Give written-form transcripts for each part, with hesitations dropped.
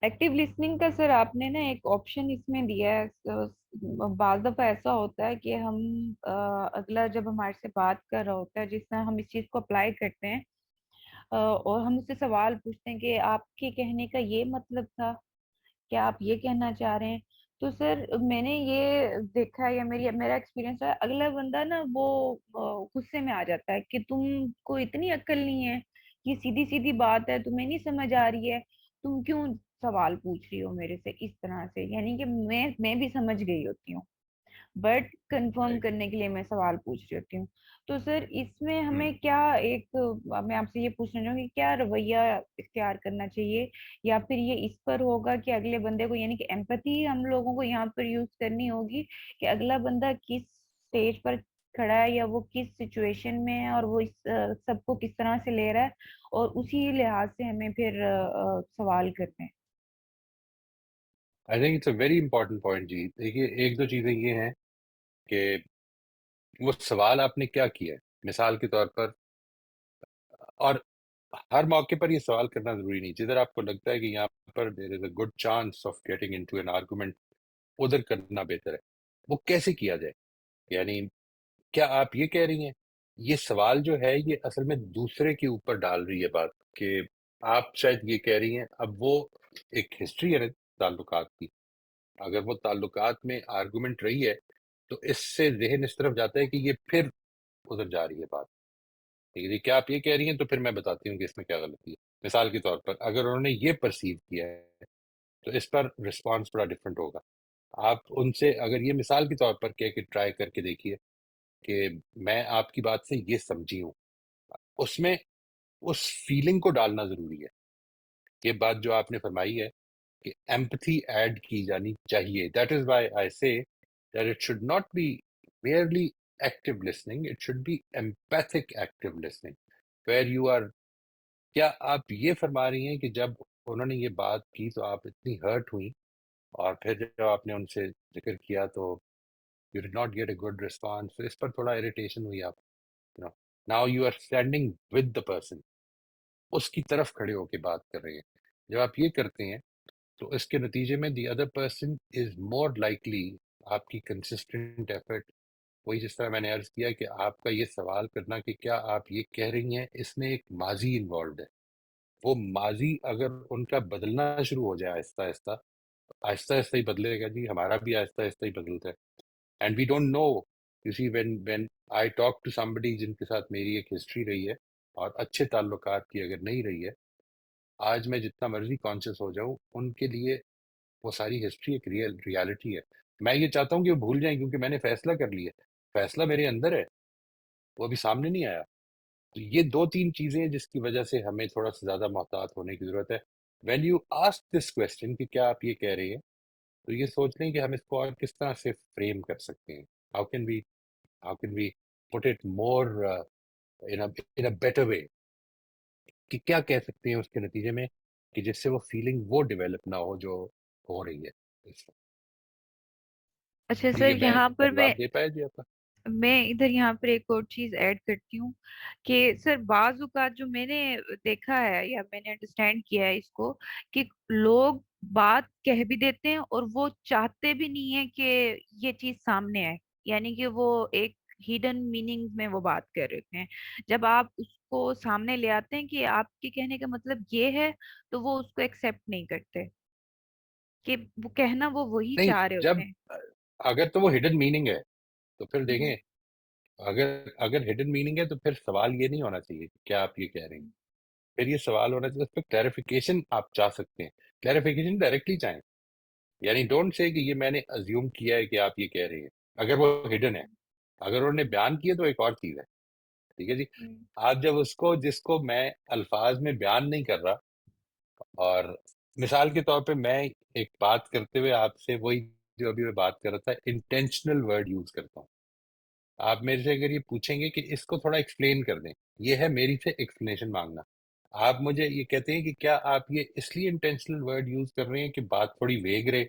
Active listening का sir आपने ना एक ऑप्शन इसमें दिया है। बाज़ दफा ऐसा होता है कि हम अ, अगला जब हमारे से बात कर रहा होता है, जिस तरह हम इस चीज को अप्लाई करते हैं, और हम उससे सवाल पूछते हैं कि आपके कहने का ये मतलब था, क्या आप ये कहना चाह रहे हैं। तो सर मैंने ये देखा है, या मेरा एक्सपीरियंस है, अगला बंदा ना वो गुस्से में आ जाता है कि तुमको इतनी अक्ल नहीं है, ये सीधी सीधी बात है, तुम्हें नहीं समझ आ रही है, तुम क्यों सवाल पूछ रही हो मेरे से इस तरह से। यानी कि मैं भी समझ गई होती हूँ, बट कंफर्म राइट। करने के लिए मैं सवाल पूछ रही होती हूँ। तो सर इसमें हमें हम्म। क्या एक, मैं आपसे ये पूछना चाहूंगी, क्या रवैया इख्तियार करना चाहिए, या फिर ये इस पर होगा कि अगले बंदे को, यानी कि एम्पैथी हम लोगों को यहाँ पर यूज करनी होगी कि अगला बंदा किस स्टेज पर खड़ा है, या वो किस सिचुएशन में है, और वो इस सबको किस तरह से ले रहा है, और उसी लिहाज से हमें फिर सवाल करने हैं। I think it's a very important point जी। देखिए, एक दो चीजें ये हैं कि वो सवाल आपने क्या किया है, मिसाल के तौर पर। और हर मौके पर ये सवाल करना जरूरी नहीं। जिधर आपको लगता है कि यहाँ पर there is a good chance of getting into an argument, उधर करना बेहतर है। वो कैसे किया जाए? यानी क्या आप ये कह रही हैं, ये सवाल जो है ये असल में दूसरे के ऊपर डाल रही है बात, कि आप शायद ये कह रही हैं, अब वो एक हिस्ट्री है ना ताल्लुकात की, अगर वो ताल्लुकात में आर्गुमेंट रही है तो इससे जहन इस तरफ जाता है कि ये फिर उधर जा रही है बात। ठीक है जी, क्या आप ये कह रही हैं? तो फिर मैं बताती हूँ कि इसमें क्या गलती है। मिसाल के तौर पर अगर उन्होंने ये परसीव किया है तो इस पर रिस्पॉन्स बड़ा डिफरेंट होगा। आप उनसे अगर ये मिसाल के तौर पर कह के ट्राई करके देखिए कि मैं आपकी बात से ये समझी हूँ, उसमें उस फीलिंग को डालना जरूरी है। ये बात जो आपने फरमाई है कि एम्पथी ऐड की जानी चाहिए, that is why I say that it should not be merely active listening, it should be empathic active listening, where you are। क्या आप ये फरमा रही हैं कि जब उन्होंने ये बात की तो आप इतनी हर्ट हुई, और फिर जब आपने उनसे जिक्र किया तो you did not get a good response, तो इस पर थोड़ा इरिटेशन हुई आप, you know, now you are standing with the person, उसकी तरफ खड़े होके बात कर रहे हैं। जब आप ये करते हैं तो इसके नतीजे में the other person is more likely आपकी कंसिस्टेंट एफर्ट, वही जिस तरह मैंने अर्ज किया कि आपका ये सवाल करना कि क्या आप ये कह रही हैं, इसमें एक माजी इन्वॉल्व है। वो माजी अगर उनका बदलना शुरू हो जाए आहिस्ता आहिस्ता, आहिस्ता आहिस्ता ही बदलेगा जी, हमारा भी आहिस्ता आहिस्ता ही बदलता है। And we don't know. You see, when I talk to somebody जिनके साथ मेरी एक हिस्ट्री रही है और अच्छे ताल्लुकात की अगर नहीं रही है, आज मैं जितना मर्जी कॉन्शियस हो जाऊं, उनके लिए वो सारी हिस्ट्री एक रियलिटी है। मैं ये चाहता हूँ कि वो भूल जाएं, क्योंकि मैंने फैसला कर लिया। फैसला मेरे अंदर है, वो अभी सामने नहीं आया। तो ये दो तीन चीजें हैं जिसकी वजह से हमें थोड़ा सा ज्यादा मोहतात होने की जरूरत है। When you ask this question कि क्या आप ये कह रहे हैं, तो ये सोच लें कि हम इसको और किस तरह से फ्रेम कर सकते हैं। How can we how can we put it more in a better way, कि क्या कह सकते हैं उसके नतीजे में, कि जिससे वो फीलिंग वो डेवलप ना हो जो हो रही है इस वक्त। अच्छा ठीक सर, है, मैं यहाँ पर मैं जवाब दे पाया जी आपका? मैं इधर यहाँ पर एक और चीज ऐड करती हूँ कि सर बाज़ औक़ात जो मैंने देखा है, या मैंने अंडरस्टैंड किया है इसको, कि लोग बात कह भी देते हैं और वो चाहते भी नहीं है कि ये चीज सामने आए। यानी कि वो एक हिडन मीनिंग में वो बात कर रहे हैं। जब आप उसको सामने ले आते हैं कि आपके कहने का मतलब ये है, तो वो उसको एक्सेप्ट नहीं करते, कि वो कहना वो वही नहीं, चाह रहे होते जब हैं। अगर तो वो हिडन मीनिंग है तो फिर हम्म। देखें, अगर अगर हिडन मीनिंग है तो फिर सवाल ये नहीं होना चाहिए कि क्या आप ये कह रहे हैं। फिर ये सवाल होना चाहिए, उस पर क्लैरिफिकेशन आप चाह सकते हैं। क्लैरिफिकेशन डायरेक्टली चाहें, यानी डोंट से कि ये मैंने अज्यूम किया है कि आप ये कह रहे हैं, अगर वो हिडन है। अगर उन्होंने बयान किया तो एक और चीज है। ठीक है जी। हम्म। आप जब उसको, जिसको मैं अल्फाज में बयान नहीं कर रहा, और मिसाल के तौर पे मैं एक बात करते हुए आपसे वही जो अभी मैं बात कर रहा था, इंटेंशनल वर्ड यूज करता हूँ। आप मेरे से अगर ये पूछेंगे कि इसको थोड़ा एक्सप्लेन कर दें, ये है मेरी से एक्सप्लेनेशन मांगना। आप मुझे ये कहते हैं कि क्या आप ये इसलिए इंटेंशनल वर्ड यूज कर रहे हैं कि बात थोड़ी वेग रहे।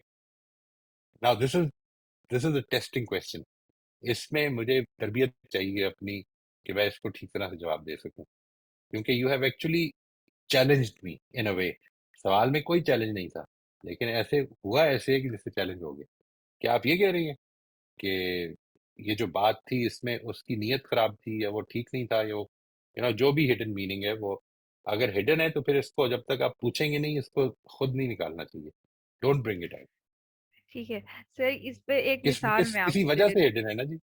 Now this is a testing question. इसमें मुझे तरबियत चाहिए अपनी, कि मैं इसको ठीक तरह से जवाब दे सकूं, क्योंकि यू हैव एक्चुअली चैलेंज्ड मी इन अ वे। सवाल में कोई चैलेंज नहीं था, लेकिन ऐसे हुआ ऐसे है कि जिससे चैलेंज हो गया। क्या आप ये कह रही हैं कि ये जो बात थी इसमें उसकी नीयत खराब थी या वो ठीक नहीं था, या वो जो भी हिडन मीनिंग है वो, अगर हिडन है तो फिर इसको जब तक आप पूछेंगे नहीं इसको खुद नहीं निकालना चाहिए। Don't bring it out. ठीक है सर, इस पे एक किस मिसाल किस मैं किसी आपको दे वजह से देती हूँ। हिडन है ना जी।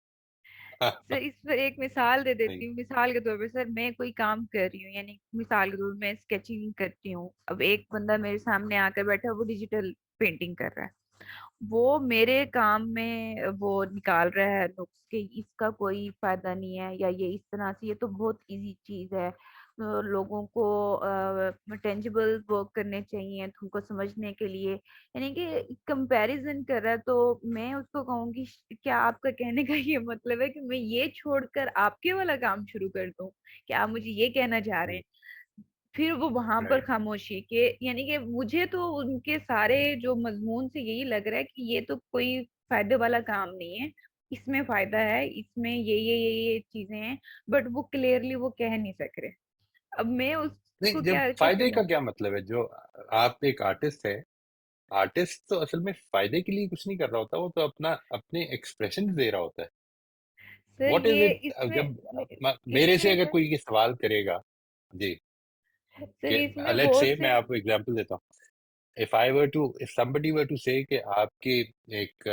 सर इस पर एक मिसाल दे नहीं। देती हूँ, मिसाल के तौर पे सर मैं कोई काम कर रही हूँ, यानी मिसाल के तौर पे मैं स्केचिंग करती हूँ, अब एक बंदा मेरे सामने आकर बैठा है, वो डिजिटल पेंटिंग कर रहा है, वो मेरे काम में वो निकाल रहा है नुक्स के इसका कोई फायदा नहीं है, या ये इस तरह से, ये तो बहुत इजी चीज है, तो लोगों को टेंजिबल वर्क करने चाहिए तुमको समझने के लिए, यानी कि कंपैरिजन कर रहा है, तो मैं उसको कहूंगी क्या आपका कहने का ये मतलब है कि मैं ये छोड़कर आपके वाला काम शुरू कर दूं? क्या आप मुझे ये कहना चाह रहे हैं? फिर वो वहां पर राइट। खामोशी के, यानी कि मुझे तो उनके सारे जो मजमून से यही लग रहा है कि ये तो कोई फायदे वाला काम नहीं है, इसमें फायदा है, इसमें ये चीजें हैं, बट वो क्लियरली वो कह नहीं सक रहे। अब मैं नहीं, उसको जब क्या कैसे फायदे का कहूँ? क्या मतलब है? जो आप एक आर्टिस्ट है, आर्टिस्ट तो असल में फायदे के लिए कुछ नहीं कर रहा होता, वो तो अपना अपने एक्सप्रेशन दे रहा होता है। सर व्हाट इज ये इट? इसमें जब मेरे से इसमें अगर सर कोई ये सवाल करेगा जी, सर कि इसमें लेट्स बहुत से मैं से आपको एग्जांपल देता हूँ, if somebody were to say कि आपके एक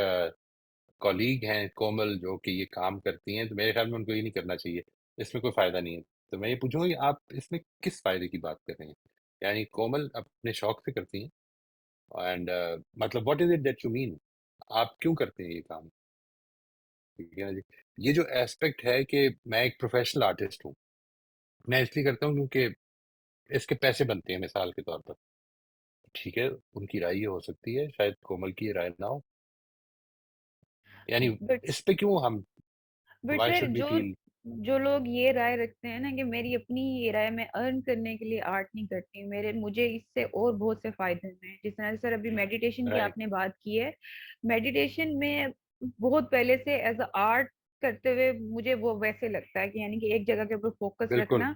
कॉलीग हैं कोमल जो कि ये काम करती हैं, तो मेरे ख्याल में उनको ये नहीं करना चाहिए, इसमें कोई फायदा नहीं है। तो मैं ये पूछूंगा कि आप इसमें किस फायदे की बात कर रहे हैं? यानी कोमल अपने शौक से करती हैं, एंड मतलब what is it that you mean? आप क्यों करते हैं ये काम? ठीक है ना जी। ये जो एस्पेक्ट है कि मैं एक प्रोफेशनल आर्टिस्ट हूँ, मैं इसलिए करता हूँ क्योंकि इसके पैसे बनते हैं, मिसाल के तौर पर। ठीक है, उनकी राय ये हो सकती है, शायद कोमल की ये राय ना हो। यानी बट इस पे क्यों हम, but why sir should be जो फील? जो लोग ये राय रखते हैं ना कि मेरी अपनी ये राय, मैं अर्न करने के लिए आर्ट नहीं करती, मेरे मुझे इससे और बहुत से फायदे हैं, जिस तरह से सर अभी मेडिटेशन की राइट। आपने बात की है, मेडिटेशन में बहुत पहले से एज अ आर्ट करते हुए मुझे वो वैसे लगता है कि यानी कि एक जगह के ऊपर फोकस बिल्कुल। रखना,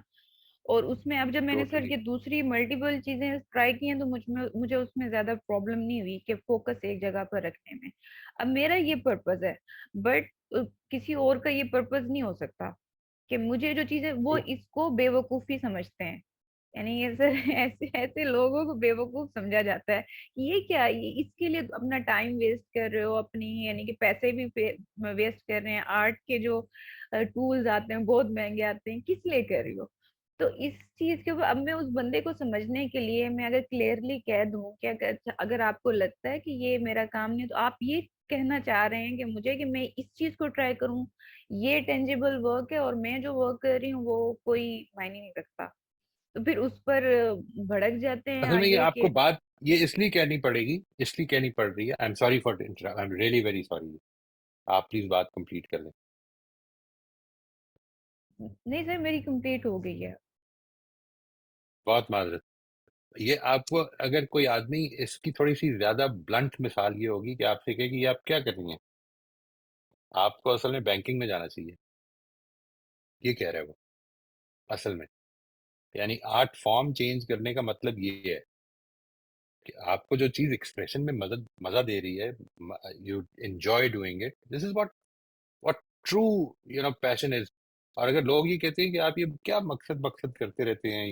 और उसमें अब जब मैंने सर टोटली। ये दूसरी मल्टीपल चीजें ट्राई की हैं, तो मुझे उसमें ज्यादा प्रॉब्लम नहीं हुई कि फोकस एक जगह पर रखने में। अब मेरा ये पर्पज है, बट किसी और का ये पर्पज नहीं हो सकता, कि मुझे जो चीजें वो ट्रू। इसको बेवकूफी समझते हैं, यानी ये सर ऐसे ऐसे लोगों को बेवकूफ समझा जाता है कि ये क्या, ये इसके लिए अपना टाइम वेस्ट कर रहे हो, अपनी यानी कि पैसे भी वेस्ट कर रहे हैं, आर्ट के जो टूल्स आते हैं बहुत महंगे आते हैं, किस लिए कर रही हो? तो इस चीज के ऊपर अब मैं उस बंदे को समझने के लिए मैं अगर क्लियरली कह दूं कि अगर आपको लगता है कि ये मेरा काम नहीं, तो आप ये कहना चाह रहे हैं कि मुझे कि मैं इस चीज को ट्राई करूं, ये टेंजिबल वर्क है और मैं जो वर्क कर रही हूँ वो कोई मायने नहीं रखता, तो फिर उस पर भड़क जाते हैं असल में ये आगे आपको के। बात ये इसलिए कहनी पड़ेगी, इसलिए कहनी पड़ रही है। I am sorry for, I am really very sorry. आप प्लीज बात कंप्लीट कर लें। नहीं सर मेरी कंप्लीट हो गई है। बहुत माजरत। ये आपको, अगर कोई आदमी, इसकी थोड़ी सी ज्यादा ब्लंट मिसाल ये होगी कि आपसे कहे कि ये आप क्या कर रही हैं, आपको असल में बैंकिंग में जाना चाहिए, ये कह रहा है वो असल में। यानी आर्ट फॉर्म चेंज करने का मतलब ये है कि आपको जो चीज एक्सप्रेशन में मजा मजा दे रही है, you enjoy doing it, this is what true passion is. और अगर लोग ये कहते हैं कि आप ये क्या मकसद मकसद करते रहते हैं,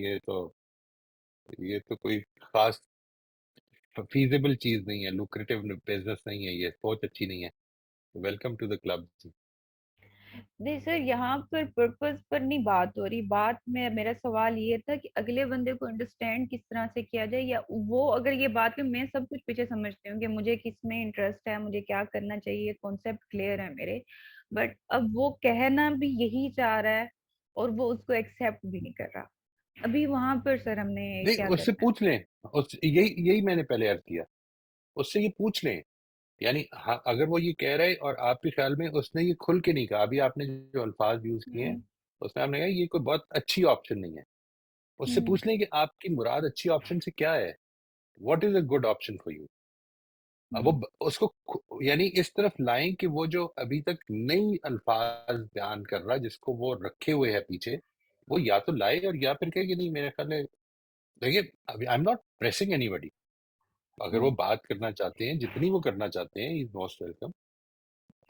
ये तो कोई खास फीजिबल चीज नहीं है, लुक्रेटिव बिजनेस नहीं है, ये सोच अच्छी नहीं है। Welcome to the club. नहीं सर यहाँ पर पर्पस पर नहीं बात हो रही, बात में मेरा सवाल ये था कि अगले बंदे को अंडरस्टैंड किस तरह से किया जाए, या वो अगर ये बात है, मैं सब कुछ पीछे समझती हूँ कि मुझे किस में इंटरेस्ट है, मुझे क्या करना चाहिए, कॉन्सेप्ट क्लियर है मेरे, बट अब वो कहना भी यही चाह रहा है और वो उसको एक्सेप्ट भी नहीं कर रहा, अभी वहां पर सर हमने नहीं, क्या उससे करना है? पूछ लें। यही यही मैंने पहले अर्ज किया, उससे ये पूछ लें। यानी हाँ, अगर वो ये कह रहे और आपके ख्याल में उसने ये खुल के नहीं कहा, अभी आपने जो अल्फाज यूज किए हैं हम्म। उसमें आपने कहा ये कोई बहुत अच्छी ऑप्शन नहीं है, उससे हम्म। पूछ लें कि आपकी मुराद अच्छी ऑप्शन से क्या है। What is a good option for you? अब वो हम्म। उसको यानी इस तरफ लाएं कि वो जो अभी तक नई अल्फाज बयान कर रहा है जिसको वो रखे हुए है पीछे, वो या तो लाए और या फिर कहे कि नहीं, मेरे ख्याल में देखिए, अभी आई एम नॉट प्रेसिंग एनीबडी, अगर वो बात करना चाहते हैं, जितनी वो करना चाहते हैं, इज मोस्ट वेलकम।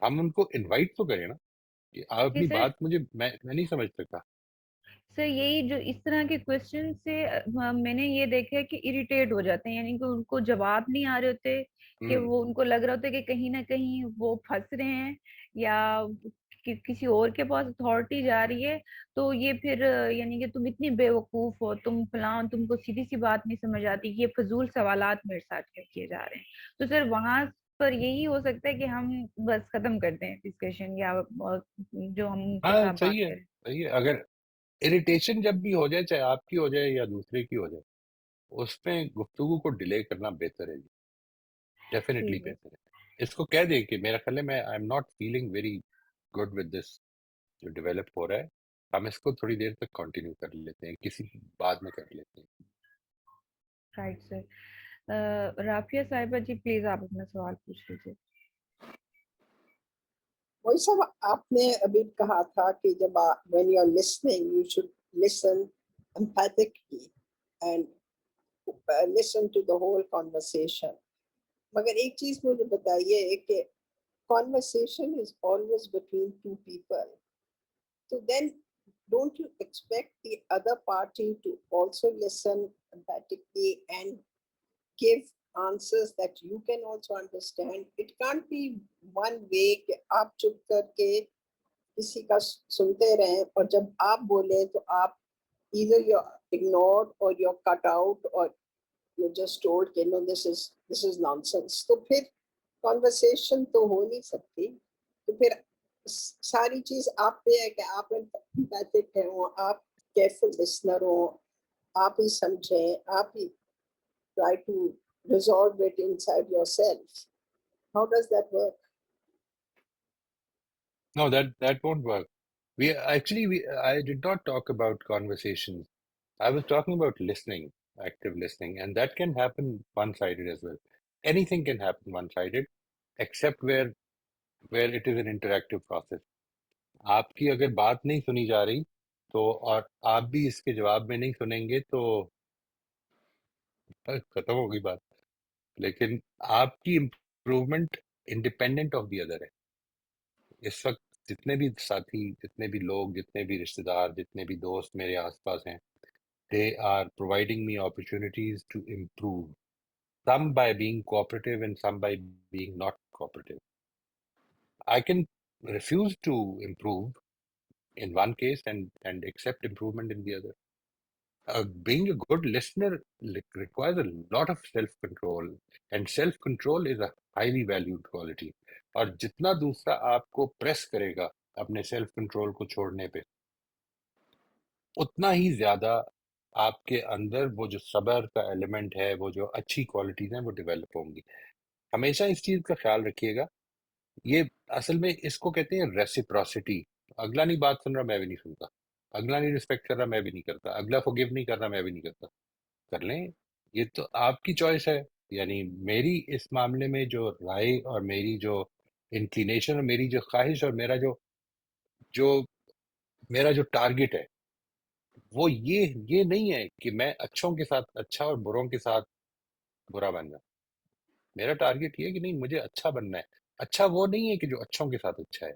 हम उनको इनवाइट तो करें ना कि आप जी अपनी सर। बात मुझे, मैं नहीं समझ सकता। सर यही जो इस तरह के क्वेश्चन से मैंने ये देखा है कि इरिटेट हो जाते हैं, यानी कि उनको जवाब नहीं आ रहे होते, कि हम्म। वो उनको लग रहा होता है कि कहीं ना कहीं वो फंस रहे हैं, या किसी और के पास अथॉरिटी जा रही है। तो ये फिर यानी कि तुम इतनी बेवकूफ हो, तुम फलां, तुमको सीधी सी बात नहीं समझ आती, ये फजूल सवालात मेरे साथ क्यों किए जा रहे हैं। तो सर वहां पर यही हो सकता है कि हम बस खत्म कर दें डिस्कशन, या जो हम उनके हाँ साथ बात सही है, करें। सही है। अगर इरिटेशन जब भी हो जाए, चाहे आपकी हो जाए या दूसरे की हो जाए, उसमें गुफ्तगू को डिले करना बेहतर है, डेफिनेटली ठीक है। बेहतर है। इसको कह दे कि मेरा ख्याल है, मैं आई am not feeling very good with this जो डेवलप हो रहा है। हम इसको थोड़ी देर तक कंटिन्यू कर लेते हैं, किसी बाद में कर लेते हैं। Right sir. राफिया साहिबा जी, प्लीज आप अपना सवाल पूछ लीजिए। वही सब आपने अभी कहा था कि जब when you are listening you should listen empathically and listen to the whole conversation. मगर एक चीज मुझे बताइए कि conversation is always between two people. So then, don't you expect the other party to also listen empathically and give answers that you can also understand? It can't be one way कि आप चुप करके किसी का सुनते रहें और जब आप बोले तो आप either you're ignored or you're cut out or you're just told कि no this is nonsense. तो फिर कॉन्वर्सेशन तो हो नहीं सकती। तो फिर सारी चीज आप पे है कि आप एम्पैथिक हो, आप केयरफुल लिसनर हो, आप ही समझें, आप ही try to resolve it inside yourself. How does that work? No, that won't work. I did not talk about conversations. I was talking about listening, active listening, and that can happen one-sided as well. Anything can happen one-sided, except where it is an interactive process. आपकी अगर बात नहीं सुनी जा रही, तो और आप भी इसके जवाब में नहीं सुनेंगे, तो बस खत्म होगी बात। लेकिन आपकी improvement independent of the other है। इस वक्त जितने भी साथी, जितने भी लोग, जितने भी रिश्तेदार, जितने भी दोस्त मेरे आसपास हैं, they are providing me opportunities to improve. Some by being cooperative and some by being not cooperative. I can refuse to improve in one case and accept improvement in the other. Being a good listener requires a lot of self-control, and self-control is a highly valued quality. और जितना दूसरा आपको press करेगा अपने self control को छोड़ने पे, उतना ही ज्यादा आपके अंदर वो जो सब्र का एलिमेंट है, वो जो अच्छी क्वालिटीज हैं, वो डेवलप होंगी। हमेशा इस चीज का ख्याल रखिएगा। ये असल में इसको कहते हैं रेसिप्रोसिटी। अगला नहीं बात सुन रहा, मैं भी नहीं सुनता। अगला नहीं रिस्पेक्ट कर रहा, मैं भी नहीं करता। अगला फॉरगिव नहीं कर रहा, मैं भी नहीं करता। कर लें, ये तो आपकी चॉइस है। यानी मेरी इस मामले में जो राय और मेरी जो इंक्लिनेशन और मेरी जो ख्वाहिश और जो मेरा जो टारगेट है, वो ये नहीं है कि मैं अच्छों के साथ अच्छा और बुरों के साथ बुरा बन जाऊं। मेरा टारगेट ये है कि नहीं, मुझे अच्छा बनना है। अच्छा वो नहीं है कि जो अच्छों के साथ अच्छा है।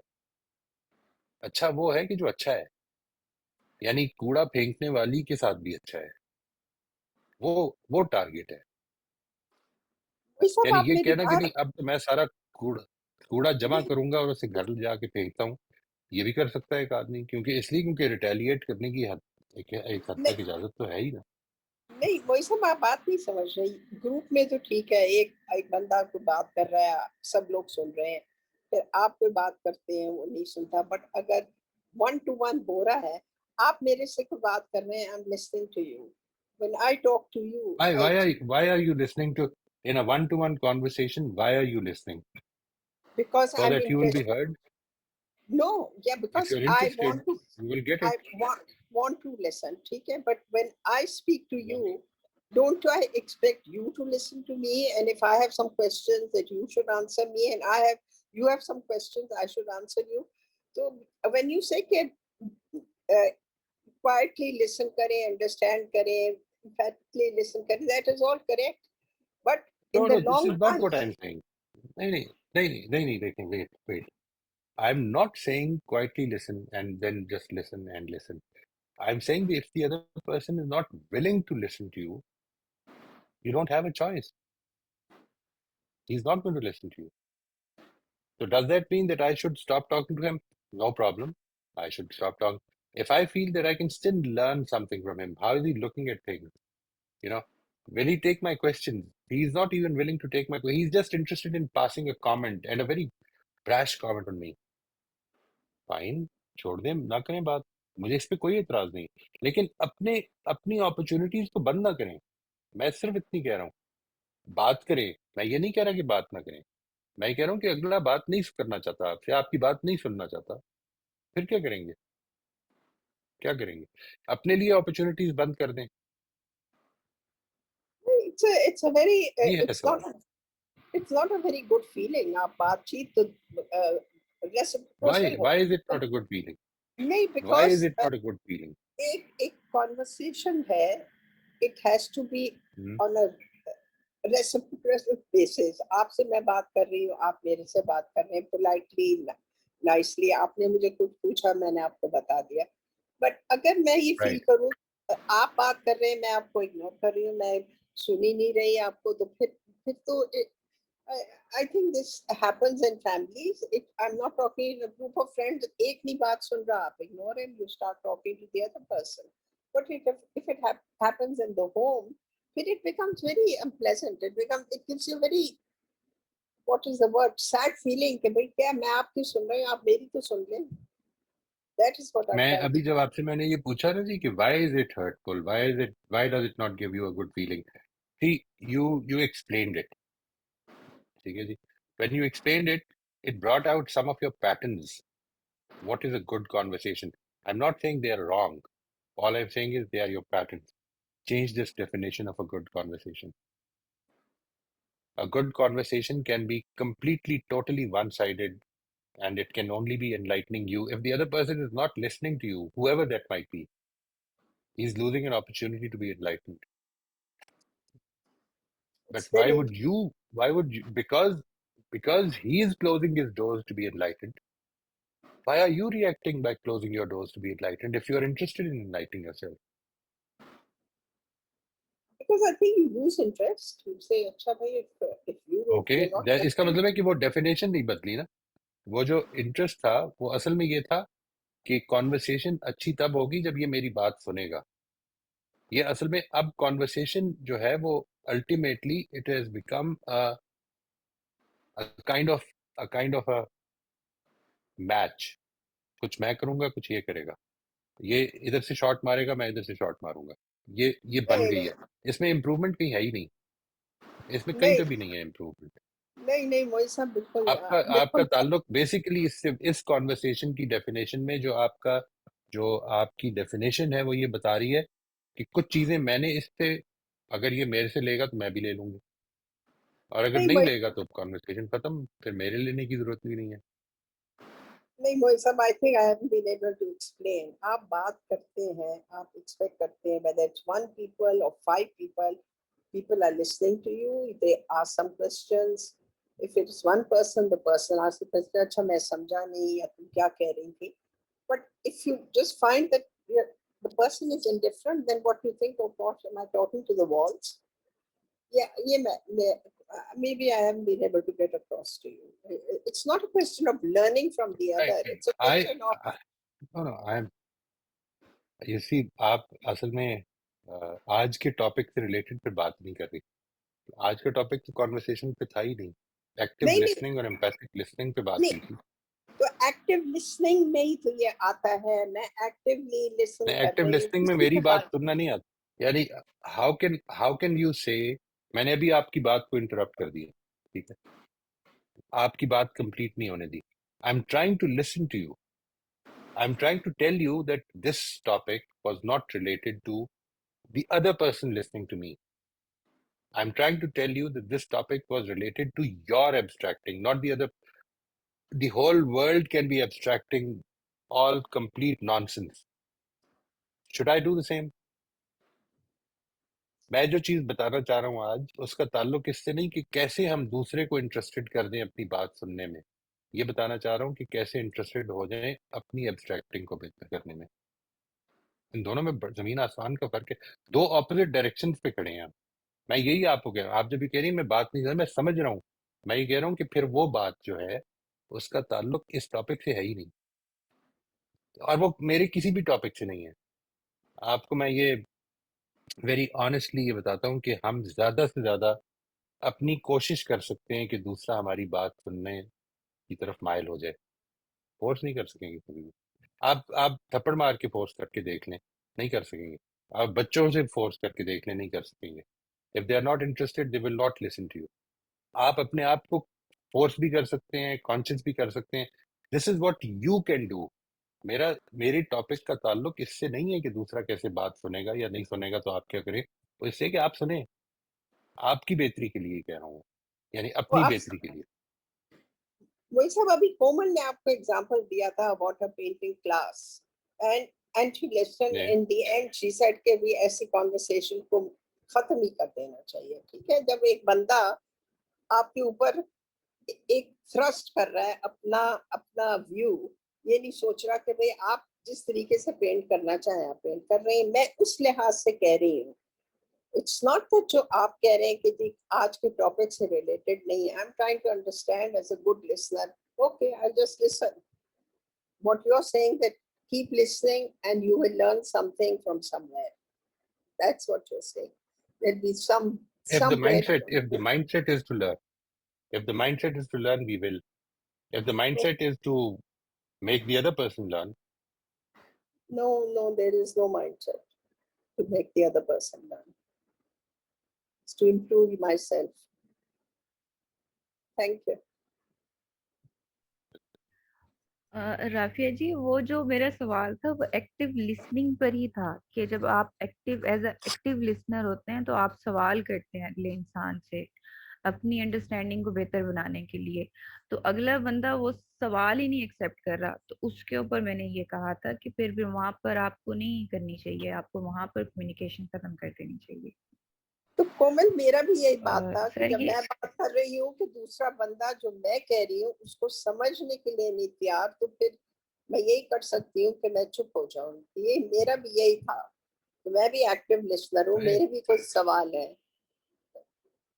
अच्छा वो है कि जो अच्छा है, यानी कूड़ा फेंकने वाली के साथ भी अच्छा है। वो टारगेट है। वही सब यानी आप ये मेरी कहना कि नहीं, बात अब तो मैं सारा कूड़ा कूड़ा जमा नहीं करूंगा और उसे घर ले जाके फेंकता हूँ। ये भी कर सकता है एक आदमी, क्योंकि रिटेलिएट करने की एक हद तक नहीं इजाजत तो है ही ना। नहीं वही सब आप बात नहीं समझ रही। ग्रुप में तो ठीक है, एक एक बंदा कोई बात कर रहा है, सब लोग सुन रहे हैं, फिर आप कोई बात करते हैं वो नहीं सुनता। बट अगर वन टू वन हो रहा है, आप मेरे से कोई बात कर रहे हैं, I am listening to you, when I talk to you Why, आई why are why are you listening to in a one-to-one conversation? Why are you listening? Because So I am that you will be interest heard. no yeah If because you're I interested, want to you will get I it. want to listen, ठीक है? But when I speak to Yeah. you, don't I expect you to listen to me? And if I have some questions that you should answer me, and you have some questions I should answer you. So when you say कि uh, quietly listen करें, understand करें, emphatically listen करें, that is all correct. But in No, the no, this long is not run. what I'm saying. नहीं नहीं नहीं नहीं नहीं देखें wait. I'm not saying quietly listen and then just listen and listen. I'm saying that if the other person is not willing to listen to you, you don't have a choice. He's not going to listen to you. So does that mean that I should stop talking to him? No problem. I should stop talking. If I feel that I can still learn something from him, how is he looking at things? You know, will he take my questions? He's not even willing to take my. He's just interested in passing a comment and a very brash comment on me. Fine, छोड़ दें, ना करें बात, मुझे इस पे कोई एतराज नहीं, लेकिन अपने अपनी अपॉर्चुनिटीज को बंद ना करें। मैं सिर्फ इतनी कह रहा हूँ, बात करें। मैं ये नहीं कह रहा कि बात ना करें, मैं कह रहा हूँ कि अगला बात नहीं करना चाहता आपसे, आपकी बात नहीं सुनना चाहता, फिर क्या करेंगे? क्या करेंगे? अपने लिए अपॉर्चुनिटीज बंद कर दें। It's a very ये है सवाल। it's not a very good feeling. आप बातचीत तो Why? रेसिप्रोकल Why होनी is it not चाहिए। a good feeling? नहीं, Why is because it not a good feeling? एक कॉन्वर्सेशन है, it has to be hmm, on a reciprocal basis. आपसे मैं बात कर रही हूँ, आप मेरे से बात कर रहे हैं, पोलाइटली, नाइसली, आपने मुझे कुछ पूछा, मैंने आपको बता दिया। बट अगर मैं ये फील right. करूँ आप बात कर रहे हैं, मैं आपको इग्नोर कर रही हूँ, मैं सुन ही नहीं रही आपको, तो फिर तो I think this happens in families. I'm not talking in a group of friends. एक नहीं बात सुन रहा, आप ignore him, you start talking to the other person. But if it happens in the home, then it becomes very unpleasant. It gives you very, what is the word, sad feeling कि भाई क्या मैं आपकी सुन रही हूँ, आप मेरी तो सुन लें. That is what I'm मैं trying अभी to. जब आपसे मैंने ये पूछा ना जी कि why is it hurtful, why does it not give you a good feeling? See, you explained it. ठीक है जी? When you explained it, it brought out some of your patterns. What is a good conversation? I'm not saying they are wrong. All I'm saying is they are your patterns. Change this definition of a good conversation. A good conversation can be completely, totally one-sided, and it can only be enlightening you. If the other person is not listening to you, whoever that might be, he's losing an opportunity to be enlightened. But It's very why would you, because he is closing his doors to be enlightened, why are you reacting by closing your doors to be enlightened if you are interested in enlightening yourself? because I think you lose interest. You say, अच्छा भाई, if okay, you're not इसका listening. मतलब है कि वो definition नहीं बदली ना। वो जो इंटरेस्ट था वो असल में ये था कि कॉन्वर्सेशन अच्छी तब होगी जब ये मेरी बात सुनेगा। ये असल में अब कॉन्वर्सेशन जो है वो ultimately it has become kind of a match. कुछ मैं करूंगा, कुछ ये करेगा, ये इधर से शॉट मारेगा, मैं इधर से शॉट मारूंगा। ये बन नहीं गई है। इसमें इम्प्रूवमेंट कहीं है ही नहीं, इसमें कहीं नहीं पे भी नहीं है इम्प्रूवमेंट। नहीं नहीं, मोहित साहब, बिल्कुल आपका आपका बिल्कुल ताल्लुक बेसिकली इससे, इस कॉन्वर्सेशन की डेफिनेशन में जो आपकी डेफिनेशन है वो ये बता रही है कि कुछ चीजें मैंने इससे, अगर ये मेरे से लेगा तो मैं भी ले लूंगी, और अगर नहीं नहीं मोहित लेगा तो कॉन्वर्सेशन खत्म, फिर मेरे लेने की जरूरत भी नहीं है। नहीं मोहित साहब, I think I haven't been able to explain. आप बात करते हैं, आप एक्सपेक्ट करते हैं, whether it's one people or five people, people are listening to you, they ask some questions. If it is one person, the person asks the question, अच्छा मैं समझा नहीं, या तुम क्या कह रही थी. But if you just find that the person is indifferent, then what you think, oh gosh, am I talking to the walls? Maybe I haven't been able to get across to you. It's not a question of learning from the other. Right. It's a I question of no I am, you see, आप असल में आज के topic से related फिर बात नहीं कर रही। आज का टॉपिक तो कॉन्वर्सेशन पे था ही नहीं, एक्टिव नहीं नहीं लिसनिंग और एम्पैथिक लिसनिंग पे बात नहीं, हुई थी। तो एक्टिव लिसनिंग में ही तो ये आता है, मैं एक्टिवली लिसन कर एक्टिव रही हूँ लिसनिंग में किसी मेरी के बात बारे. सुनना नहीं आता, यानी हाउ कैन यू से, मैंने अभी आपकी बात को इंटरप्ट कर दिया, ठीक है, आपकी बात कंप्लीट नहीं होने दी। I am trying to listen to you, I am trying to tell you that this topic was not related to the other person listening to me. I am trying to tell you that this topic was related to your abstracting, not the other. The whole world can be abstracting all complete nonsense. Should I do the same? मैं जो चीज बताना चाह रहा हूँ आज, उसका ताल्लुक इससे नहीं कि कैसे हम दूसरे को इंटरेस्टेड कर दें अपनी बात सुनने में। ये बताना चाह रहा हूँ कि कैसे इंटरेस्टेड हो जाएं अपनी एब्स्ट्रैक्टिंग को बेहतर करने में। इन दोनों में जमीन आसमान का फर्क है। दो ऑपोजिट डायरेक्शन पे खड़े हैं आप। मैं यही आपको कह रहा हूँ। आप जब भी कह रही हैं मैं बात नहीं कर, मैं समझ रहा हूँ। मैं ये कह रहा हूँ कि फिर वो बात जो है उसका ताल्लुक इस टॉपिक से है ही नहीं, और वो मेरे किसी भी टॉपिक से नहीं है। आपको मैं ये वेरी ऑनेस्टली ये बताता हूँ कि हम ज्यादा से ज्यादा अपनी कोशिश कर सकते हैं कि दूसरा हमारी बात सुनने की तरफ माइल हो जाए। फोर्स नहीं कर सकेंगे कभी भी। आप थप्पड़ मार के फोर्स करके देख लें, नहीं कर सकेंगे। आप बच्चों से फोर्स करके देख लें, नहीं कर सकेंगे। If they are not interested they will not listen to you. आप अपने आप को फोर्स भी कर सकते हैं, कॉन्शियस भी कर सकते हैं। This is what you can do. मेरी टॉपिक का ताल्लुक इससे नहीं है कि दूसरा कैसे बात सुनेगा या नहीं सुनेगा तो आप क्या करें। तो इससे कि आप सुने, आपकी बेहतरी के लिए कह रहा हूँ, यानी तो अपनी आप बेहतरी के लिए। वही सब अभी कोमल ने आपको एग्जांपल दिया था about a painting class, and and she listening in the end she said के भी ऐसी कॉन्वर्सेशन को खत्म ही कर देना चाहिए। ठीक है, जब एक बंदा आपके ऊपर एक थ्रस्ट कर रहा है अपना अपना व्यू, ये नहीं सोच रहा कि भाई आप जिस तरीके से पेंट करना चाहें आप पेंट कर रहे हैं, मैं उस लिहाज से कह रही हूँ। इट्स नॉट दैट जो आप कह रहे हैं कि जी आज के टॉपिक से रिलेटेड नहीं है। I am trying to understand as a good listener. Okay, I just listen what you're saying, that keep listening and you will learn something from somewhere. That's what you're saying. There'll be if the somewhere. mindset if the mindset is to learn if the mindset is to learn, we will. If the mindset is to make the other person learn. No, there is no mindset to make the other person learn. It's to improve myself. Thank you. Rafia ji, वो जो मेरा सवाल था वो active listening पर ही था कि जब आप active as a active listener होते हैं तो आप सवाल करते हैं अगले इंसान से अपनी अंडरस्टैंडिंग को बेहतर बनाने के लिए। तो अगला बंदा वो सवाल ही नहीं एक्सेप्ट कर रहा, तो उसके ऊपर मैंने ये कहा था कि फिर भी वहां पर आपको नहीं करनी चाहिए, आपको वहां पर कम्युनिकेशन खत्म कर देनी चाहिए। तो कोमल, मेरा भी यही बात था कि सर जब ये मैं बात कर रही हूँ कि दूसरा बंदा जो मैं कह रही हूँ उसको समझने के लिए नहीं तैयार, तो फिर मैं यही कर सकती हूँ कि मैं चुप हो जाऊं। ये मेरा भी यही था। तो मैं भी एक्टिव लिसनर हूँ, अरे मेरे भी कुछ सवाल है,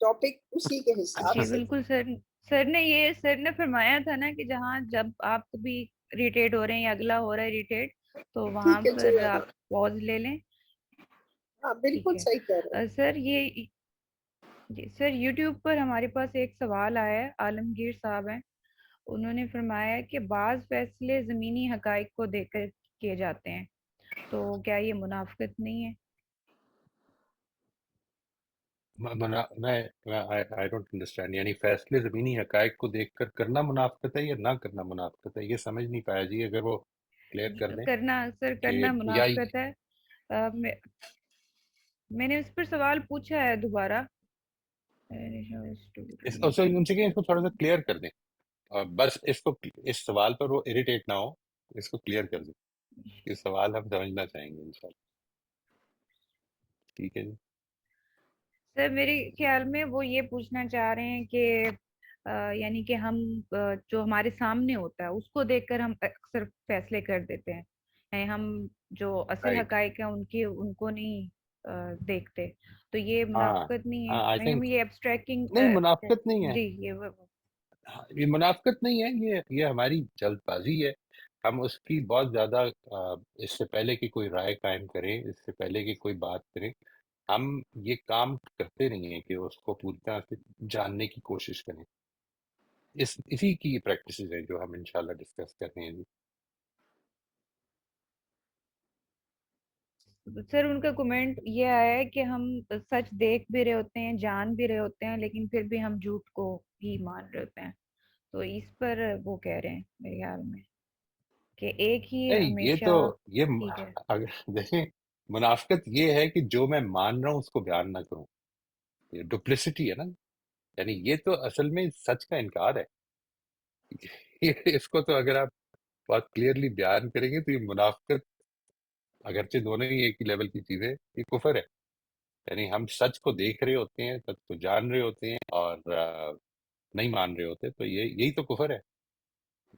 टॉपिक उसी के हिसाब जी से। बिल्कुल सर। सर ने फरमाया था ना कि जहाँ जब आप कभी इरिटेट हो रहे हैं या अगला हो रहा है इरिटेट, तो वहां ठीक है जी, पर आप पॉज ले लें। हाँ ठीक बिल्कुल है। सही कह रहे हैं। सर ये जी सर, यूट्यूब पर हमारे पास एक सवाल आया है, आलमगीर साहब हैं। उन्होंने फरमाया कि बाज फैसले जमीनी हकाइक को देखकर किए जाते हैं, तो क्या ये मुनाफिकत नहीं है? मैं आई डोंट अंडरस्टैंड। यानी फैसले जमीनी हकायक को देखकर करना मुनाफिकत है या ना करना मुनाफिकत है, ये समझ नहीं पाया जी। अगर वो क्लियर कर दें करना सर, करना कि या मुनाफिकत है। मैंने उस पर सवाल पूछा है दोबारा। उससे उनसे कहें इसको थोड़ा सा क्लियर कर दें, और बस इसको, इस सवाल पर वो इरिटेट ना हो, इसको क्लियर कर दें। ये सवाल हम समझना चाहेंगे इंशाल्लाह। ठीक है जी। सर मेरे ख्याल में वो ये पूछना चाह रहे हैं कि यानी कि हम जो हमारे सामने होता है उसको देखकर हम अक्सर फैसले कर देते हैं, यानी हम जो असल राइट। हकाइक है उनकी उनको नहीं देखते। तो ये हाँ मुनाफिकत नहीं है, हाँ, आई नहीं हम थिंक ये एब्स्ट्रैक्टिंग नहीं, मुनाफिकत नहीं है। जी ये हाँ, ये मुनाफिकत नहीं है, ये हमारी जल्दबाजी है। हम उसकी बहुत ज्यादा इससे पहले कि कोई राय कायम करें, इससे पहले कि कोई बात करें, हम ये काम करते नहीं है कि उसको पूरी तरह से जानने की कोशिश करें। इसी की प्रैक्टिस है जो हम इंशाल्लाह डिस्कस कर रहे हैं जी। सर उनका कमेंट ये आया है कि हम सच देख भी रहे होते हैं, जान भी रहे होते हैं, लेकिन फिर भी हम झूठ को ही मान रहे होते हैं। तो इस पर वो कह रहे हैं मेरे ख्याल में कि एक ही नहीं, हमेशा ये ठीक है। अगर देखें, मुनाफिकत ये है कि जो मैं मान रहा हूँ उसको बयान ना करूं। ये डुप्लिसिटी है ना। यानी ये तो असल में सच का इनकार है। इसको तो अगर आप बहुत क्लियरली बयान करेंगे तो ये मुनाफिकत, अगरचे दोनों ही एक ही लेवल की चीजें, ये कुफर है। यानी हम सच को देख रहे होते हैं, सच को जान रहे होते हैं और नहीं मान रहे होते, तो ये यही तो कुफर है।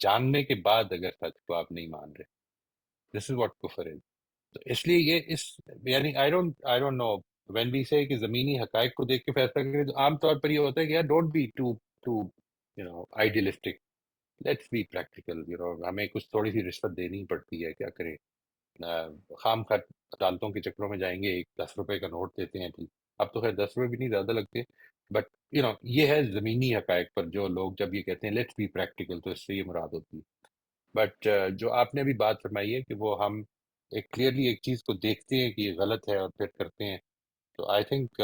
जानने के बाद अगर सच को आप नहीं मान रहे, दिस इज व्हाट कुफर इज। तो इसलिए ये इस यानी I don't know, when we say कि जमीनी हकायक को देख के फैसला करें, तो आमतौर पर ये होता है कि यार don't be too too idealistic, let's be practical. हमें कुछ थोड़ी सी रिश्वत देनी पड़ती है, क्या करें। खाम खा अदालतों के चक्रों में जाएंगे, एक 10 रुपए का नोट देते हैं, ठीक। अब तो खैर 10 रुपए भी नहीं ज्यादा लगते, बट ये है जमीनी हकायक पर जो लोग जब ये कहते हैं लेट्स बी प्रैक्टिकल, तो इससे ये मुराद होती है। बट जो आपने अभी बात फरमाई है कि वो हम एक क्लियरली एक चीज को देखते हैं कि ये गलत है और फिर करते हैं, तो आई थिंक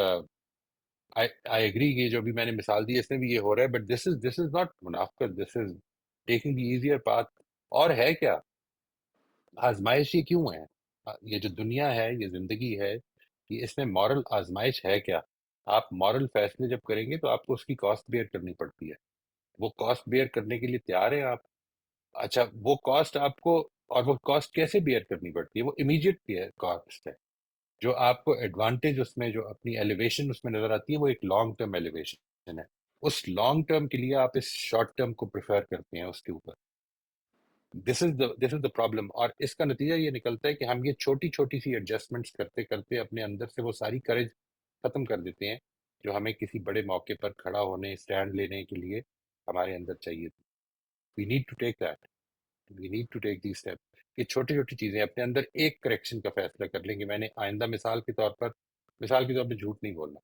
आई आई एग्री कि जो भी मैंने मिसाल दी इसमें भी ये हो रहा है, बट दिस इज नॉट मुनाफिकत, this is taking the easier path. और है क्या, आजमाइश ये क्यों है? ये जो दुनिया है, ये जिंदगी है, ये इसमें मॉरल आजमाइश है क्या? आप मॉरल फैसले जब करेंगे तो आपको उसकी कॉस्ट बेयर करनी पड़ती है। वो कॉस्ट बेयर करने के लिए तैयार है आप? अच्छा, वो कॉस्ट आपको, और वो कॉस्ट कैसे बेयर करनी पड़ती है? वो इमीडिएट कॉस्ट है। जो आपको एडवांटेज उसमें, जो अपनी एलिवेशन उसमें नजर आती है, वो एक लॉन्ग टर्म एलिवेशन है। उस लॉन्ग टर्म के लिए आप इस शॉर्ट टर्म को प्रेफर करते हैं उसके ऊपर। This is the problem. और इसका नतीजा ये निकलता है कि हम ये छोटी छोटी सी एडजस्टमेंट्स करते करते अपने अंदर से वो सारी करेज खत्म कर देते हैं, जो हमें किसी बड़े मौके पर खड़ा होने, स्टैंड लेने के लिए हमारे अंदर चाहिए थी। We need to take that, we need to take the step. ये छोटी छोटी चीजें अपने अंदर एक करेक्शन का फैसला कर लेंगे। मैंने आइंदा मिसाल के तौर पर झूठ नहीं बोलना।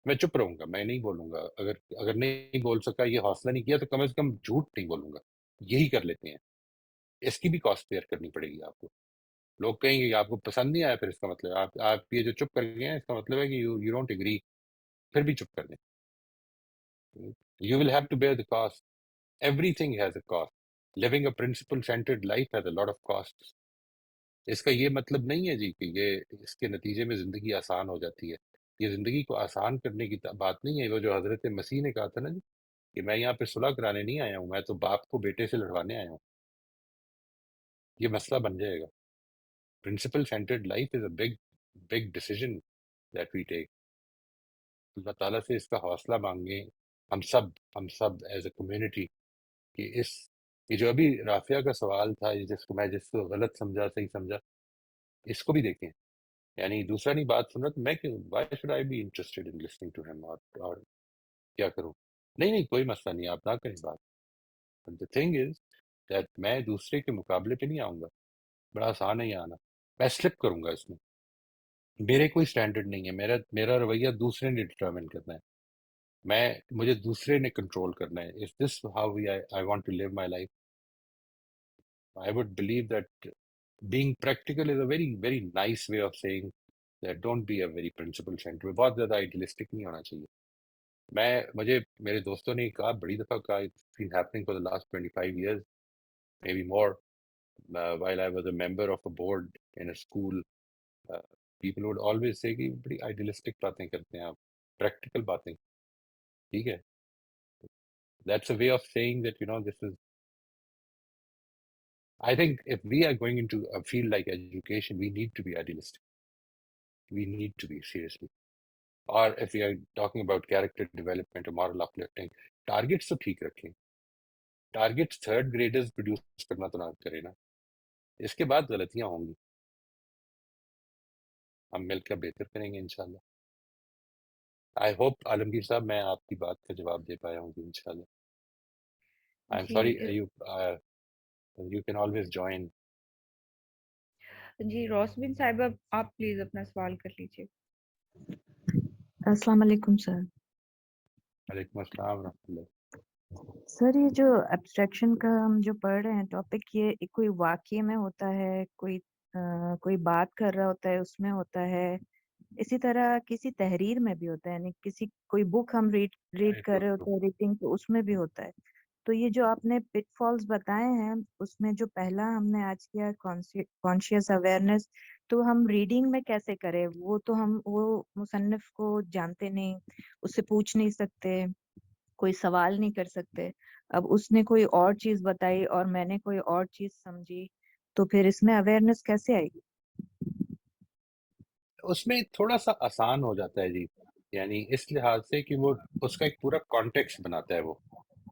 मैं चुप रहूंगा, मैं नहीं बोलूंगा। अगर अगर नहीं बोल सका, ये हौसला नहीं किया, तो कम से कम झूठ नहीं बोलूंगा। यही कर लेते हैं। इसकी भी कॉस्ट बेयर करनी पड़ेगी आपको। लोग कहेंगे कि आपको पसंद नहीं आया, फिर इसका मतलब आप ये जो चुप कर गए हैं, इसका मतलब है कि यू डोंट एग्री। फिर भी चुप कर दें। You will have to bear the cost. Everything has a cost. Living a principle centred life has a lot of cost. इसका ये मतलब नहीं है जी कि ये इसके नतीजे में जिंदगी आसान हो जाती है। ये जिंदगी को आसान करने की बात नहीं है। वो जो हजरत मसीह ने कहा था ना जी, कि मैं यहाँ पे सुलह कराने नहीं आया हूँ, मैं तो बाप को बेटे से लड़वाने आया हूँ। ये मसला बन जाएगा। Principle centred life is a big big decision that we take. अल्लाह ताला से इसका हौसला मांगे, हम सब एज अ कम्युनिटी, कि इस ये जो अभी राफिया का सवाल था, ये जिसको गलत समझा, सही समझा, इसको भी देखें। यानी दूसरा नहीं बात सुन रहा, तो मैं क्यों, why should I be interested in listening to him, और क्या करूं? नहीं नहीं, कोई मसला नहीं, आप ना करें बात। द थिंग इज दैट मैं दूसरे के मुकाबले पे नहीं आऊंगा। बड़ा आसान है ये आना। मैं स्लिप करूंगा इसमें। मेरे कोई स्टैंडर्ड नहीं है। मेरा मेरा रवैया दूसरे ने डिटरमिन करना है। मुझे दूसरे ने कंट्रोल करना है। Is this how we I want to live my life? I would believe that being practical is a very very nice way of saying that don't be a very principle centre. बहुत ज्यादा idealistic नहीं होना चाहिए। मुझे मेरे दोस्तों ने कहा, बड़ी दफा कहा, it's been happening for the last 25 years, maybe more, while I was a member of a board in a school, people would always say कि बड़ी आइडियलिस्टिक बातें करते हैं आप, प्रैक्टिकल बातें। ठीक है, that's a way of saying that this is, I think if we are going into a field like education, we need to be idealistic. We need to be, seriously. Or if we are talking about character development or moral uplifting, targets तो ठीक रखें। Targets third graders produce करना तो ना करें ना। इसके बाद गलतियां होंगी, हम मिलकर बेहतर करेंगे इंशाल्लाह। आई होप आलमगीर साहब, मैं आपकी बात का जवाब दे पाया हूँ इंशाल्लाह। आई एम जी sorry, you can always join. जी रोशबिन साहिबा, आप प्लीज अपना सवाल कर लीजिए। अस्सलाम वालेकुम सर। वालेकुम अस्सलाम रहमतुल्लाह। सर ये जो एब्स्ट्रैक्शन का हम जो पढ़ रहे हैं टॉपिक, ये कोई वाक्य में होता है, कोई बात कर रहा होता है उसमें होता है, इसी तरह किसी तहरीर में भी होता है, यानी कोई बुक हम रीड कर रहे होते हैं, रीडिंग, तो उसमें भी होता है। तो ये जो आपने पिटफॉल्स बताए हैं, उसमें जो पहला हमने आज किया कॉन्शियस अवेयरनेस, तो हम रीडिंग में कैसे करें? वो मुसन्निफ को जानते नहीं, उससे पूछ नहीं सकते, कोई सवाल नहीं कर सकते। अब उसने कोई और चीज बताई और मैंने कोई और चीज समझी, तो फिर इसमें अवेयरनेस कैसे आएगी? उसमें थोड़ा-सा आसान हो जाता है जी। यानी इस लिहाज से कि वो उसका एक पूरा कॉन्टेक्स्ट बनाता है वो।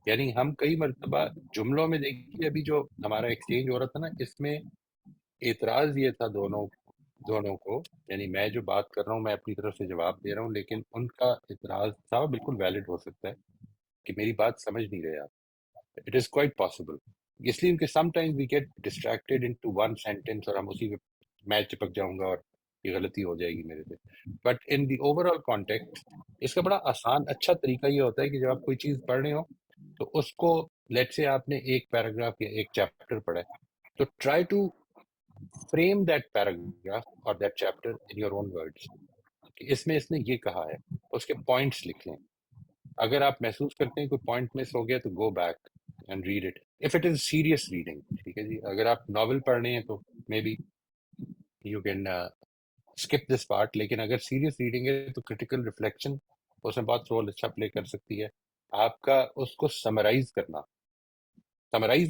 यानी हम कई मर्तबा जुमलों में देखिए अभी जो हमारा एक्सचेंज हो रहा था ना, इसमें एतराज़ ये था दोनों दोनों को, यानी मैं जो बात कर रहा हूँ, मैं अपनी तरफ से जवाब दे रहा हूँ, लेकिन उनका एतराज़ था, वो बिल्कुल वैलिड हो सकता है कि मेरी बात समझ नहीं रहे आप। It is quite possible. इसलिए कि sometimes we get distracted into one sentence और हम उसी में मैं चिपक जाऊँगा और ये गलती हो जाएगी मेरे से। But in the overall context इसका बड़ा आसान अच्छा तरीका ये होता है कि जब आप कोई चीज़ पढ़ रहे हो, तो उसको लेट्स से आपने एक पैराग्राफ या एक चैप्टर पढ़ा है, तो try to frame that paragraph और that chapter in your own words कि इसमें इसने ये कहा है, उसके पॉइंट्स लिख लें। अगर आप महसूस करते हैं कोई पॉइंट मिस हो गया तो go back and read it if it is serious reading. ठीक है जी, अगर आप नॉवल पढ़ रहे हैं तो may be you can skip this part, लेकिन अगर सीरियस रीडिंग है तो क्रिटिकल रिफ्लेक्शन उसमें बहुत रोल अच्छा प्ले कर सकती है। आपका उसको समराइज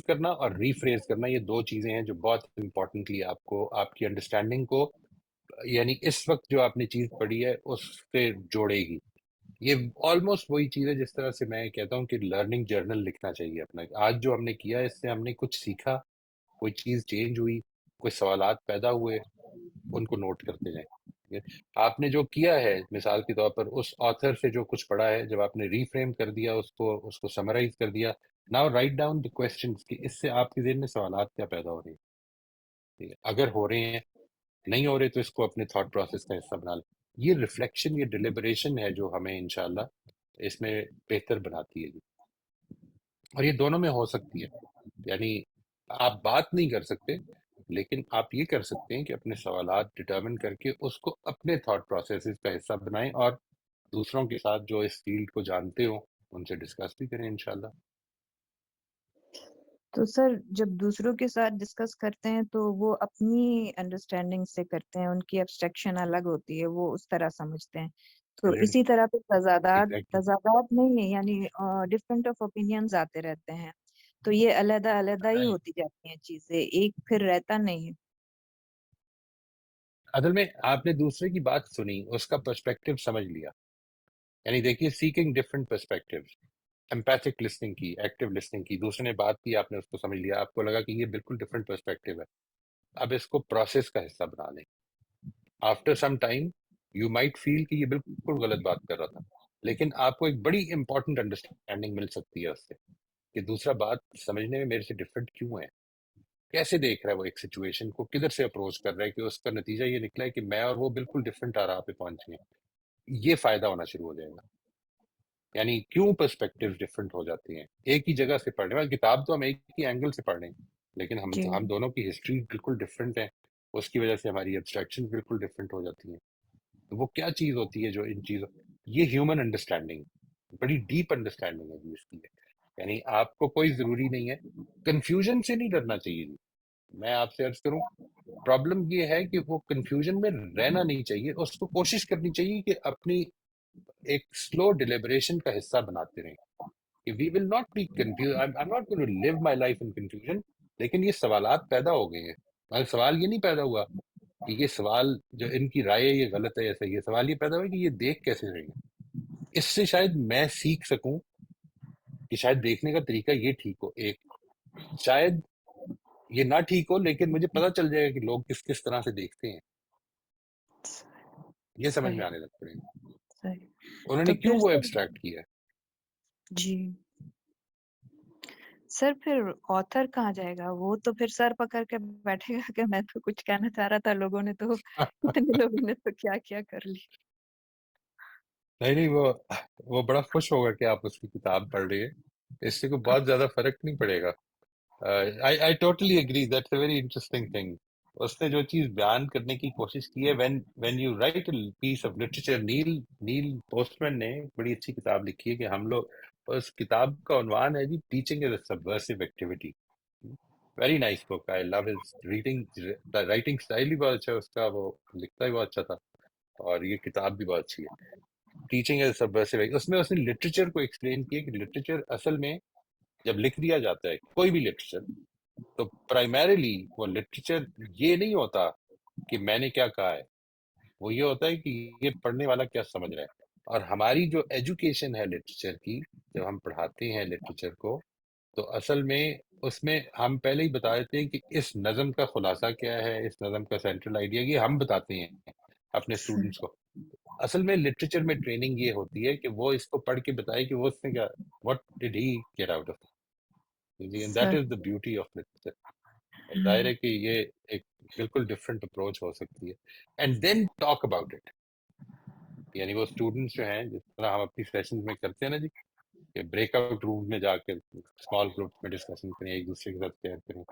करना और रीफ्रेज करना, ये दो चीजें हैं जो बहुत इंपॉर्टेंटली आपको आपकी अंडरस्टैंडिंग को, यानी इस वक्त जो आपने चीज पढ़ी है उससे जोड़ेगी। ये ऑलमोस्ट वही चीज है जिस तरह से मैं कहता हूँ कि लर्निंग जर्नल लिखना चाहिए अपना। आज जो हमने किया इससे हमने कुछ सीखा, कोई चीज चेंज हुई, कोई सवालात पैदा हुए, उनको नोट करते जाएं। ठीक है? आपने जो किया है मिसाल के तौर पर उस ऑथर से जो कुछ पढ़ा है, जब आपने रीफ्रेम कर दिया उसको उसको समराइज कर दिया, now write down the questions कि इससे आपके ज़हन में सवालात क्या पैदा हो रहे हैं। ठीक है? अगर हो रहे हैं, नहीं हो रहे, तो इसको अपने थॉट प्रोसेस का हिस्सा बना लें। ये रिफ्लेक्शन, ये डिलिबरेशन है जो हमें इंशाल्लाह इसमें बेहतर बनाती है जी। और ये दोनों में हो सकती है, यानी आप बात नहीं कर सकते, लेकिन आप ये कर सकते हैं कि अपने सवालात डिटर्मिन करके उसको अपने थॉट प्रोसेसेस का हिस्सा बनाएं और दूसरों के साथ जो इस फील्ड को जानते हो उनसे डिस्कस भी करें इंशाल्लाह। तो सर जब दूसरों के साथ डिस्कस करते हैं तो वो अपनी अंडरस्टैंडिंग से करते हैं, उनकी एब्स्ट्रैक्शन अलग होती है, वो उस तरह समझते हैं। तो ब्रिलियंट, इसी तरह पे तजादात एग्जैक्टली। तजादात नहीं है, यानी डिफरेंट ऑफ ओपिनियंस आते रहते हैं, तो ये अलग अलग ही होती जाती हैं चीजें, एक फिर रहता नहीं है। असल में आपने दूसरे की बात सुनी, उसका पर्सपेक्टिव समझ लिया, यानी देखिए seeking different perspective, empathic listening की, एक्टिव लिसनिंग की, दूसरे ने बात की, आपने उसको समझ लिया, आपको लगा कि ये बिल्कुल डिफरेंट पर्सपेक्टिव है। अब इसको प्रोसेस का हिस्सा बना लें। After some time you might feel कि ये बिल्कुल गलत बात कर रहा था, लेकिन आपको एक बड़ी इंपॉर्टेंट अंडरस्टैंडिंग मिल सकती है उससे कि दूसरा बात समझने में मेरे से डिफरेंट क्यों है, कैसे देख रहा है वो एक सिचुएशन को, किधर से अप्रोच कर रहा है, कि उसका नतीजा ये निकला है कि मैं और वो बिल्कुल डिफरेंट आराह पे पहुंच गए। ये फायदा होना शुरू हो जाएगा। यानी क्यों पर्सपेक्टिव डिफरेंट हो जाती हैं, एक ही जगह से पढ़ने वाली किताब तो हम एक ही एंगल से पढ़ रहे हैं, लेकिन जी हम दोनों की हिस्ट्री बिल्कुल डिफरेंट है, उसकी वजह से हमारी एब्स्ट्रैक्शन बिल्कुल डिफरेंट हो जाती है। तो वो क्या चीज होती है जो इन चीजों, ये ह्यूमन अंडरस्टैंडिंग, बड़ी डीप अंडरस्टैंडिंग है जी इसकी। यानी आपको कोई जरूरी नहीं है, कंफ्यूजन से नहीं डरना चाहिए जी। मैं आपसे अर्ज करूं, प्रॉब्लम ये है कि वो कंफ्यूजन में रहना नहीं चाहिए, उसको कोशिश करनी चाहिए कि अपनी एक स्लो डिलिबरेशन का हिस्सा बनाते रहें कि we will not be confuse, I am not going to live my life in confusion. लेकिन ये सवालात पैदा हो गए हैं, मतलब सवाल ये नहीं पैदा हुआ कि ये सवाल जो इनकी राय है ये गलत है या सही है, सवाल ये पैदा हुआ कि ये देख कैसे रहे हैं। इससे शायद मैं सीख सकूं कि शायद देखने का तरीका ये ठीक हो, एक शायद ये ना ठीक हो, लेकिन मुझे पता चल जाएगा कि लोग किस किस तरह से देखते हैं, ये समझ में सही आने लग पड़ेगा सही। उन्होंने तो क्यों फिर वो सर एब्स्ट्रैक्ट किया है। जी सर, फिर ऑथर कहाँ जाएगा? वो तो फिर सर पकड़ के बैठेगा कि मैं तो कुछ कहना चाह रहा था, लोगों ने तो इतने लोगों ने तो क्या क्या कर लिया। नहीं नहीं, वो बड़ा खुश होगा कि आप उसकी किताब पढ़ रहे हैं, इससे कोई बहुत ज्यादा फर्क नहीं पड़ेगा। I I totally agree, that's a very interesting thing. उसने जो चीज बयान करने की कोशिश की है, when you write a piece of literature, Neil Neil Postman ने एक बड़ी अच्छी किताब लिखी है कि हम लोग, उस किताब का उन्वान है जी teaching is a subversive activity. Very nice book, I love his reading, writing style भी बहुत अच्छा है उसका, वो लिखता भी बहुत अच्छा था, और ये किताब भी बहुत अच्छी है। टीचिंग इज सबवर्सिव, उसमें उसने लिटरेचर को एक्सप्लेन किया कि लिटरेचर असल में जब लिख दिया जाता है कोई भी लिटरेचर, तो प्राइमरीली वो लिटरेचर ये नहीं होता कि मैंने क्या कहा है, वो ये होता है कि ये पढ़ने वाला क्या समझ रहा है। और हमारी जो एजुकेशन है लिटरेचर की, जब हम पढ़ाते हैं लिटरेचर को, तो असल में उसमें हम पहले ही बता देते हैं कि इस नज़म का खुलासा क्या है, इस नज़म का सेंट्रल आइडिया, ये हम बताते हैं अपने सर, स्टूडेंट्स को। असल में लिटरेचर में ट्रेनिंग ये होती है कि वो इसको पढ़ के बताए कि वो उसने क्या, what did he get out of, and that sir, is the beauty of literature. जाहिर हम्म, है कि ये एक बिल्कुल डिफरेंट अप्रोच हो सकती है। And then talk about it, यानी वो स्टूडेंट्स जो हैं, जिस तरह हम अपनी सेशन में करते हैं ना जी, कि ब्रेकआउट रूम में जाकर स्मॉल ग्रुप में डिस्कशन करें, एक दूसरे के साथ शेयर करें,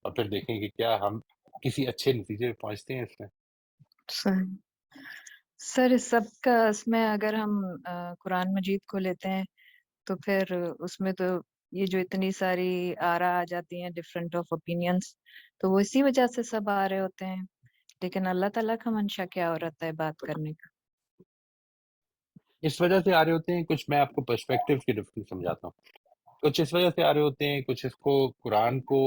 और फिर देखें कि क्या हम किसी अच्छे नतीजे पे पहुंचते हैं इसमें। सर। सर, इस सब का इसमें अगर हम कुरान मजीद को लेते हैं तो फिर उसमें तो ये जो इतनी सारी आरा आ जाती हैं, डिफरेंट ऑफ ओपिनियंस, तो वो इसी वजह से सब आ रहे होते हैं। लेकिन अल्लाह ताला का मंशा क्या हो रहता है बात करने का? इस वजह से आ रहे होते हैं कुछ, मैं आपको पर्सपेक्टिव की डिफरेंस समझाता हूँ। कुछ इस वजह से आ रहे होते हैं, कुछ इसको कुरान को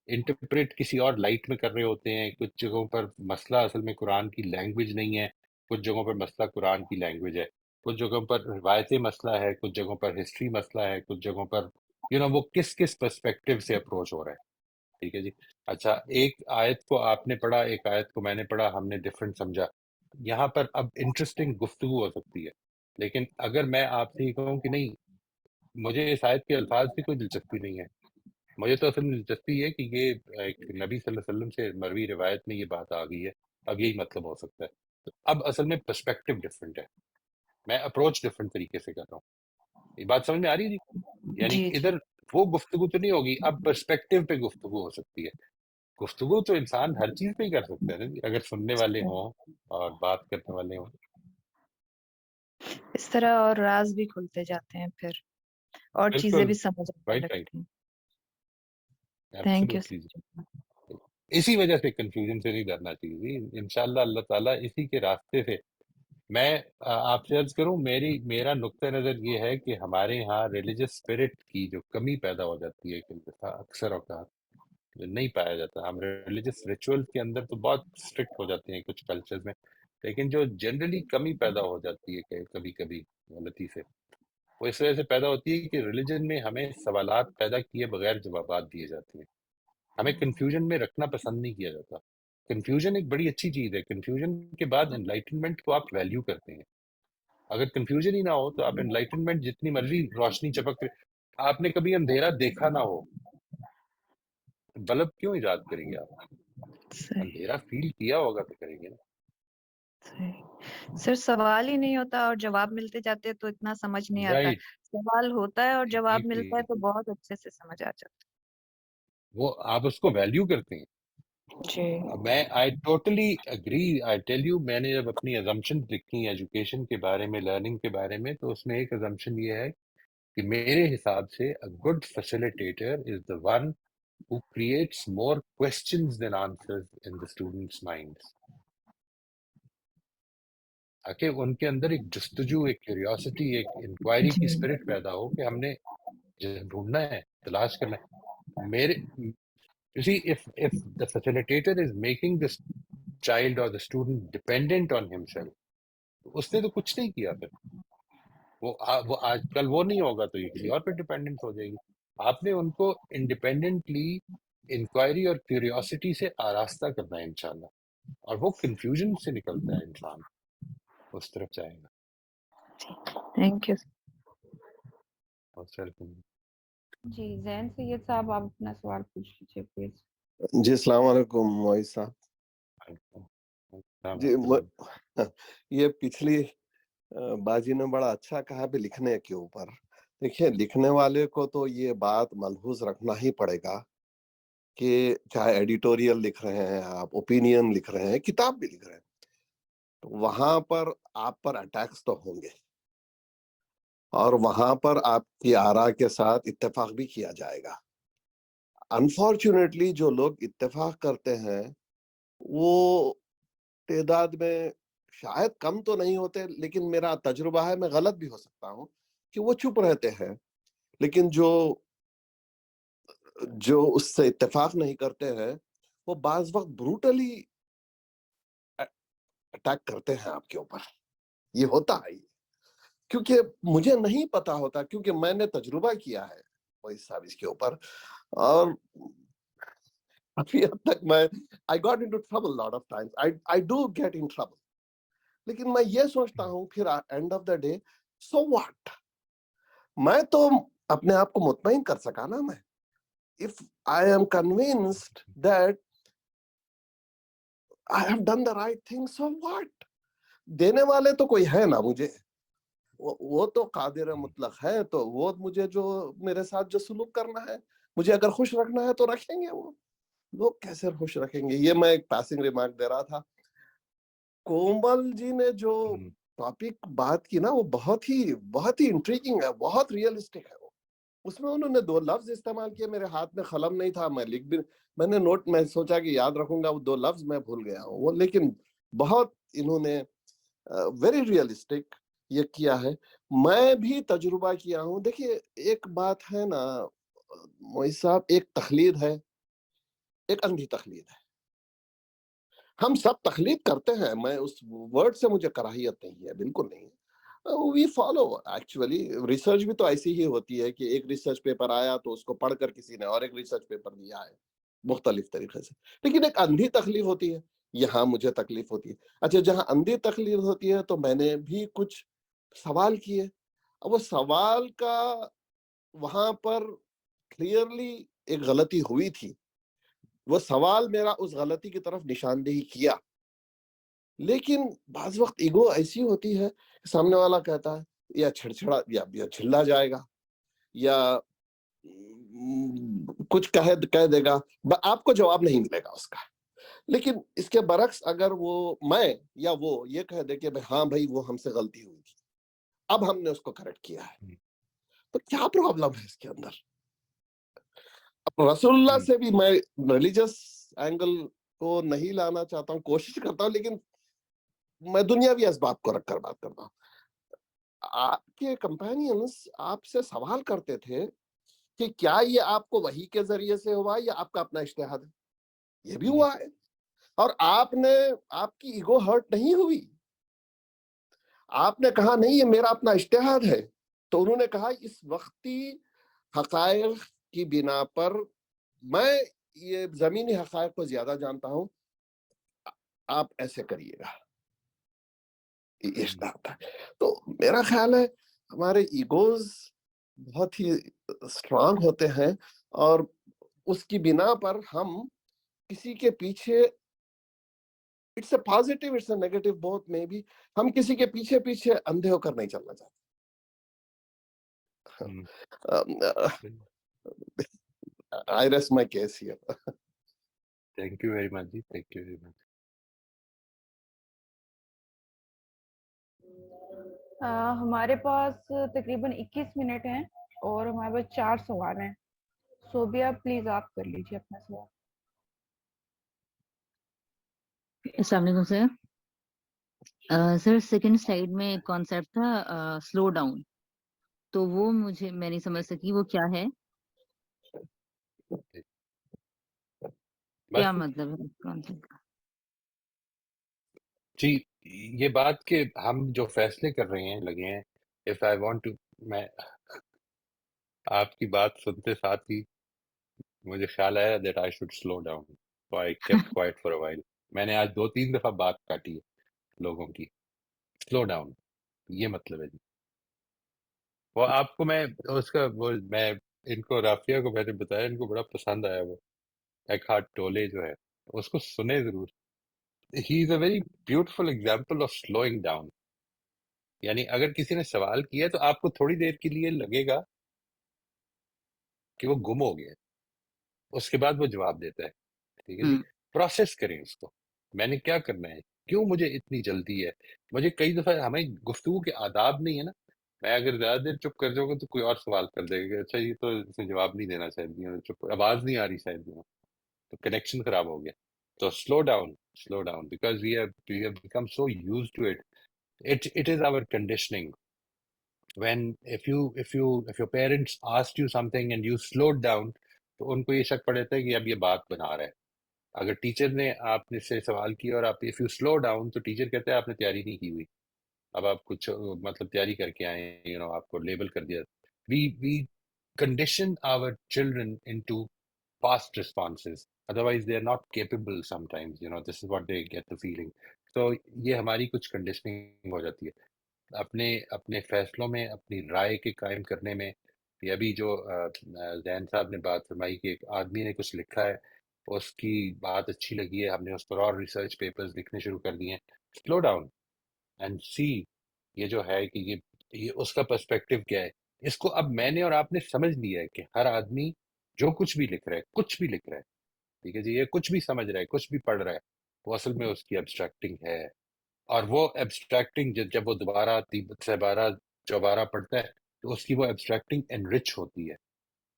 इंटरप्रेट किसी और लाइट में कर रहे होते हैं। कुछ जगहों पर मसला असल में कुरान की लैंग्वेज नहीं है, कुछ जगहों पर मसला कुरान की लैंग्वेज है, कुछ जगहों पर रिवायती मसला है, कुछ जगहों पर हिस्ट्री मसला है, कुछ जगहों पर वो किस किस पर्सपेक्टिव से अप्रोच हो रहा है। ठीक है जी। अच्छा, एक आयत को आपने पढ़ा, एक आयत को मैंने पढ़ा, हमने डिफरेंट समझा। यहाँ पर अब इंटरेस्टिंग गुफ्तगू हो सकती है। लेकिन अगर मैं आपसे ये कहूँ कि नहीं, मुझे इस आयत के अल्फाज से कोई दिलचस्पी नहीं है, मुझे तो असल में दिलचस्पी है कि ये एक नबी सल्लल्लाहु अलैहि वसल्लम से मरवी रिवायत में ये बात आ गई है, अब यही मतलब हो सकता है। तो अब असल में पर्सपेक्टिव डिफरेंट है, मैं अप्रोच डिफरेंट तरीके से कर रहा हूँ। ये बात समझ में आ रही है जी? यानी जी, जी। इधर वो गुफ्तगू तो नहीं होगी, अब पर्सपेक्टिव पे गुफ्तगू हो सकती है। गुफ्तगू तो इंसान हर चीज पे ही कर सकता है ना जी, अगर सुनने वाले सर, हों और बात करने वाले हों। इस तरह और राज भी खुलते जाते हैं फिर, और चीजें बिल्कुल, भी समझ आने राइट, राइट, लगती हैं। Thank you absolutely. सर। इसी वजह से कंफ्यूजन से नहीं डरना चाहिए जी। इंशाल्लाह अल्लाह ताला इसी के रास्ते से, मैं आपसे अर्ज करूं, मेरा नुक्ता नजर ये है कि हमारे यहाँ रिलीजियस स्पिरिट की जो कमी पैदा हो जाती है कई दफा, अक्सर औकात जो नहीं पाया जाता। हम रिलीजियस रिचुअल के अंदर तो बहुत स्ट्रिक्ट हो जाते हैं कुछ कल्चर में, लेकिन जो जनरली कमी पैदा हो जाती है कभी कभी गलती से, वो इस वजह से पैदा होती है कि रिलीजन में हमें सवालात पैदा किए बगैर जवाबात दिए जाते हैं। हमें कंफ्यूजन में रखना पसंद नहीं किया जाता। कंफ्यूजन एक बड़ी अच्छी चीज है, कंफ्यूजन के बाद एनलाइटनमेंट को आप वैल्यू करते हैं। अगर कंफ्यूजन ही ना हो तो आप एनलाइटनमेंट जितनी मर्जी रोशनी चमक रही, आपने कभी अंधेरा देखा ना हो, बल्ब क्यों इजाद करेंगे आप? सही, अंधेरा फील किया होगा तो करेंगे ना। सही। सर, सवाल ही नहीं होता और जवाब मिलते जाते हैं तो इतना समझ नहीं आता। राइट, सवाल होता है और जवाब मिलता है एग्जैक्टली, तो बहुत अच्छे से समझ आ जाता वो आप उसको वैल्यू करते हैं। है। जी। मैं I totally agree. I tell you, मैंने जब अपनी अजम्पशन लिखी एजुकेशन के बारे में, लर्निंग के बारे में, तो उसमें एक अजम्पशन ये है कि मेरे हिसाब से a good facilitator is the one who creates more questions than answers in the students' minds, ताकि उनके अंदर एक जस्तजू, एक क्यूरियोसिटी, एक इंक्वायरी की जी। स्पिरिट पैदा हो कि हमने ढूंढना है, तलाश करना है। मेरे You see, if the facilitator is making this child or the student dependent on himself, तो उसने तो कुछ नहीं किया फिर। वो आज कल वो नहीं होगा तो ये किसी और पे डिपेंडेंट हो जाएगी। आपने उनको इंडिपेंडेंटली इंक्वायरी और क्यूरियोसिटी से आरास्ता करना है इंशाल्लाह, और वो कंफ्यूजन से निकलता है इंसान, उस तरफ जाएगा। Thank you. और सर जी, ज़ैन सैयद साहब, आप अपना सवाल पूछ लीजिए प्लीज़। जी, अस्सलाम वालेकुम मोइज साहब। जी, ये पिछली बाजी ने बड़ा अच्छा कहा भी लिखने के ऊपर। देखिए, लिखने वाले को तो ये बात मलहूज़ रखना ही पड़ेगा कि चाहे एडिटोरियल लिख रहे हैं आप, ओपिनियन लिख रहे हैं, किताब भी लिख रहे हैं, तो वहाँ पर आप पर अटैक्स तो होंगे और वहाँ पर आपकी आरा के साथ इत्तेफ़ाक भी किया जाएगा। अनफॉर्च्यूनेटली जो लोग इत्तेफ़ाक करते हैं, वो तादाद में शायद कम तो नहीं होते, लेकिन मेरा तजुर्बा है, मैं गलत भी हो सकता हूँ, कि वो चुप रहते हैं। लेकिन जो जो उससे इत्तेफाक नहीं करते हैं, वो बाज़ वक़्त ब्रूटली अटैक करते हैं आपके ऊपर, ये होता है। क्योंकि मुझे नहीं पता होता, क्योंकि मैंने तजुर्बा किया है वही साहब इसके ऊपर, और अभी अब तक मैं I got into trouble lot of times, I do get in trouble, लेकिन मैं ये सोचता हूँ फिर end of the day, so what, मैं तो अपने आप को मुतमईन कर सका ना। मैं if I am convinced that I have done the right thing, so what, देने वाले तो कोई है ना मुझे, वो तो कादिर मुतलक है, तो वो मुझे जो मेरे साथ जो सुलूक करना है, मुझे अगर खुश रखना है तो रखेंगे। वो लोग कैसे खुश रखेंगे? ये मैं एक पासिंग रिमार्क दे रहा था। कोमल जी ने जो टॉपिक बात की ना, वो बहुत ही इंट्रिगिंग है, बहुत रियलिस्टिक है। वो उसमें उन्होंने 2 लफ्ज इस्तेमाल किए, मेरे हाथ में कलम नहीं था, मैं लिख भी, मैंने नोट में सोचा कि याद रखूंगा, वो 2 लफ्ज मैं भूल गया हूँ वो, लेकिन बहुत इन्होंने वेरी रियलिस्टिक ये किया है। मैं भी तजुर्बा किया हूँ। देखिए एक बात है ना मोई साहब, एक तकलीद है, एक अंधी तकलीद है। हम सब तकलीद करते हैं, मैं उस वर्ड से मुझे कराहियत नहीं है, बिल्कुल नहीं है। वी फॉलो, एक्चुअली रिसर्च भी तो ऐसी ही होती है कि एक रिसर्च पेपर आया तो उसको पढ़कर किसी ने और एक रिसर्च पेपर दिया है मुख्तलिफ तरीके से। लेकिन एक अंधी तकलीफ होती है, यहाँ मुझे तकलीफ होती है। अच्छा, जहाँ अंधी तकलीफ होती है तो मैंने भी कुछ सवाल किए। अब वो सवाल का वहां पर क्लियरली एक गलती हुई थी, वो सवाल मेरा उस गलती की तरफ निशानदेही किया। लेकिन बाज वक्त ईगो ऐसी होती है, सामने वाला कहता है या छिड़छिड़ा या चिल्ला जाएगा, या कुछ कह देगा, आपको जवाब नहीं मिलेगा उसका। लेकिन इसके बरक्स अगर वो मैं या वो ये कह दे कि हाँ भाई वो हमसे गलती हुई थी, अब हमने उसको करेक्ट किया है, तो क्या प्रॉब्लम है इसके अंदर? अब रसूलुल्लाह से भी मैं रिलीजियस एंगल को नहीं लाना चाहता हूँ, कोशिश करता हूँ, लेकिन मैं दुनियावी असबाब को रखकर बात करता हूँ। आपके कंपेनियंस आपसे सवाल करते थे कि क्या ये आपको वही के जरिए से हुआ या आपका अपना इज्तिहाद है? ये भी हुआ है, और आपकी ईगो हर्ट नहीं हुई। आपने कहा नहीं ये मेरा अपना इज्तिहाद है, तो उन्होंने कहा इस वक्ती हकायक की बिना पर मैं ये जमीनी हकायक को ज्यादा जानता हूं, आप ऐसे करिएगा, इस था। तो मेरा ख्याल है हमारे ईगोज बहुत ही स्ट्रांग होते हैं, और उसकी बिना पर हम किसी के पीछे, it's a positive it's a negative both में भी, हम किसी के पीछे पीछे अंधे होकर नहीं चलना चाहते। I rest my case here. Thank you very much जी, थैंक यू वेरी मच। हमारे पास तकरीबन 21 मिनट हैं और हमारे पास 4 सवाल हैं। सोबिया प्लीज आप कर लीजिए अपना सवाल। अस्सलाम वालेकुम सर। सर सेकंड स्लाइड में कॉन्सेप्ट था स्लो डाउन, तो वो मुझे मैं नहीं समझ सकी वो क्या है, क्या बस मतलब है कॉन्सेप्ट का। जी, ये बात कि हम जो फैसले कर रहे हैं लगे हैं, इफ आई वांट टू, मैं आपकी बात सुनते साथ ही मुझे ख्याल आया that I should slow down, so I kept quiet for a while. मैंने आज 2-3 दफा बात काटी है लोगों की। स्लो डाउन, ये मतलब है जी। वो आपको मैं उसका वो मैं इनको राफिया को मैंने बताया, इनको बड़ा पसंद आया वो एकहार्ट टोले जो है, उसको सुने जरूर। He is a very beautiful example of slowing down. यानी अगर किसी ने सवाल किया तो आपको थोड़ी देर के लिए लगेगा कि वो गुम हो गया, उसके बाद वो जवाब देता है। ठीक है जी, प्रोसेस करें उसको, मैंने क्या करना है, क्यों मुझे इतनी जल्दी है। मुझे कई दफा हमें गुफ्तगू के आदाब नहीं है ना, मैं अगर ज्यादा देर चुप कर जाऊंगा तो कोई और सवाल कर देगा, अच्छा ये तो इसने जवाब नहीं देना शायद, ये चुप, आवाज नहीं आ रही शायद, तो कनेक्शन खराब हो गया। तो slow down because we have become so used to it. It is our conditioning. when if your parents asked you something and you slowed down, तो उनको ये शक पड़ जाता है कि अब ये बात बना रहा है, अगर टीचर ने आपने से सवाल किया और आप इफ यू स्लो डाउन तो टीचर कहते हैं आपने तैयारी नहीं की हुई, अब आप कुछ मतलब तैयारी करके आए हैं, आपको लेबल कर दिया। We condition our children into fast responses, otherwise they are not capable sometimes, this is what they get the feeling. तो ये हमारी कुछ कंडीशनिंग हो जाती है अपने अपने फैसलों में, अपनी राय के कायम करने में। ये अभी जो जैन साहब ने बात फरमाई कि एक आदमी ने कुछ लिखा है, उसकी बात अच्छी लगी है, हमने उस पर और रिसर्च पेपर्स लिखने शुरू कर दिए हैं। स्लो डाउन एंड सी ये जो है कि ये उसका पर्सपेक्टिव क्या है। इसको अब मैंने और आपने समझ लिया है कि हर आदमी जो कुछ भी लिख रहा है, कुछ भी लिख रहा है, ठीक है जी, ये कुछ भी समझ रहा है, कुछ भी पढ़ रहा है, वो असल में उसकी एब्स्ट्रैक्टिंग है। और वो एब्स्ट्रैक्टिंग जब वो दोबारा दोबारा चौबारा पढ़ता है तो उसकी वो एब्स्ट्रैक्टिंग एनरिच होती है,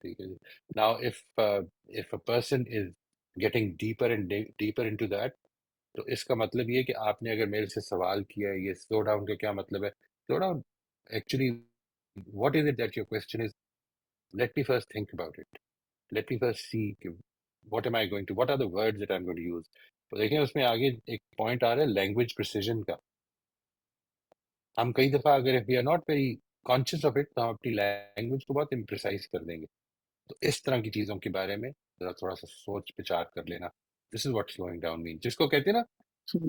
ठीक है जी। Now if a person is getting deeper and deeper into that, तो इसका मतलब ये कि आपने अगर मेरे से सवाल किया है ये स्लो डाउन का क्या मतलब है, slow down actually what is it that your question is, let me first think about it, let me first see कि what am I going to, what are the words that I am going to use. तो देखें उसमें आगे एक point आ रहा है language precision का। हम कई दफा अगर we are not very conscious of it तो हम अपनी लैंग्वेज को बहुत इम्प्रिसाइज कर देंगे। तो इस तरह की चीजों के बारे में जरा थोड़ा सा सोच विचार कर लेना। This is what slowing down mean, जिसको कहते हैं ना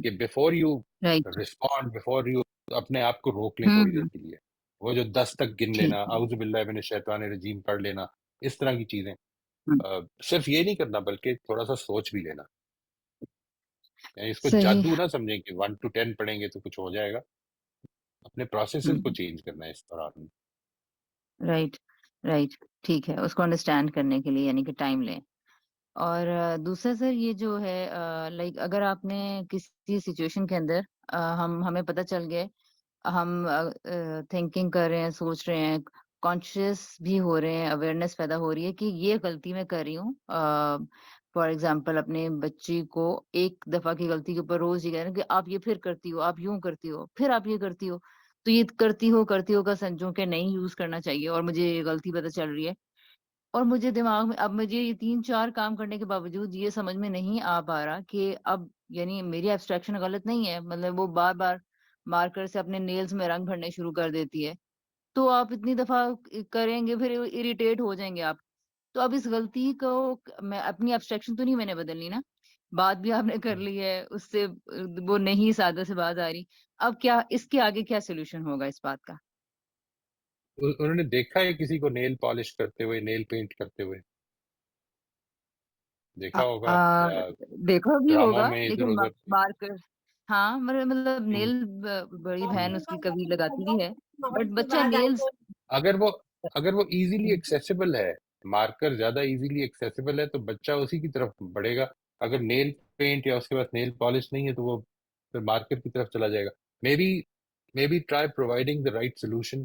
कि before you right. Respond, before you अपने आप को रोक लें थोड़ी देर के लिए, वो जो 10 तक गिन ठीक लेना, है। औज़ु बिल्लाहि मिनश शैतानिर रजीम पढ़ लेना, इस तरह की चीजें हम्म, सिर्फ ये नहीं करना बल्कि थोड़ा सा सोच भी लेना। यानी इसको सही। जादू ना समझें कि 1 to 10 पढ़ेंगे तो कुछ हो जाएगा। अपने प्रोसेसेस को हम्म, चेंज करना है इस दौरान। Right, right. ठीक है, उसको अंडरस्टैंड करने के लिए यानी कि टाइम लें। और दूसरा सर ये जो है लाइक अगर आपने किसी सिचुएशन के अंदर हमें पता चल गया है, हम थिंकिंग कर रहे हैं, सोच रहे हैं, कॉन्शियस भी हो रहे हैं, अवेयरनेस पैदा हो रही है कि ये गलती मैं कर रही हूँ। फॉर एग्जांपल अपने बच्ची को एक दफा की गलती के ऊपर रोज ये कह रहे हैं कि आप ये फिर करती हो, आप यूं करती हो, फिर आप ये करती हो। तो ये करती हो का संजो के नहीं यूज करना चाहिए और मुझे ये गलती पता चल रही है। और मुझे दिमाग में अब मुझे ये 3-4 काम करने के बावजूद ये समझ में नहीं आ पा रहा कि अब यानी मेरी एब्स्ट्रैक्शन गलत नहीं है, मतलब वो बार-बार मार्कर से अपने नेल्स में रंग भरने शुरू कर देती है। तो आप इतनी दफ़ा करेंगे फिर इरिटेट हो जाएँगे आप। तो अब इस गलती को मैं अपनी एब्स्ट्रैक्शन तो नहीं मैंने बदलनी ना, बात भी आपने कर ली है, उससे वो नहीं सादा से बात आ रही। अब क्या इसके आगे क्या सॉल्यूशन होगा इस बात का? उन्होंने देखा है किसी को नेल पॉलिश करते हुए, नेल पेंट करते हुए? अ देखा होगा अ, या देखा भी ड्रामों होगा में इधर लेकिन उधर। मार्कर हाँ, मतलब हम्म। नेल बड़ी बहन उसकी कभी लगाती भी है, बट बच्चा नेल्स अगर वो अगर वो इजीली एक्सेसिबल है, मार्कर ज्यादा इजीली एक्सेसिबल है तो बच्चा उसी की तरफ बढ़ेगा। अगर नेल पेंट या उसके पास नेल पॉलिश नहीं है तो वो फिर मार्कर की तरफ चला जाएगा। May be try providing the right solution,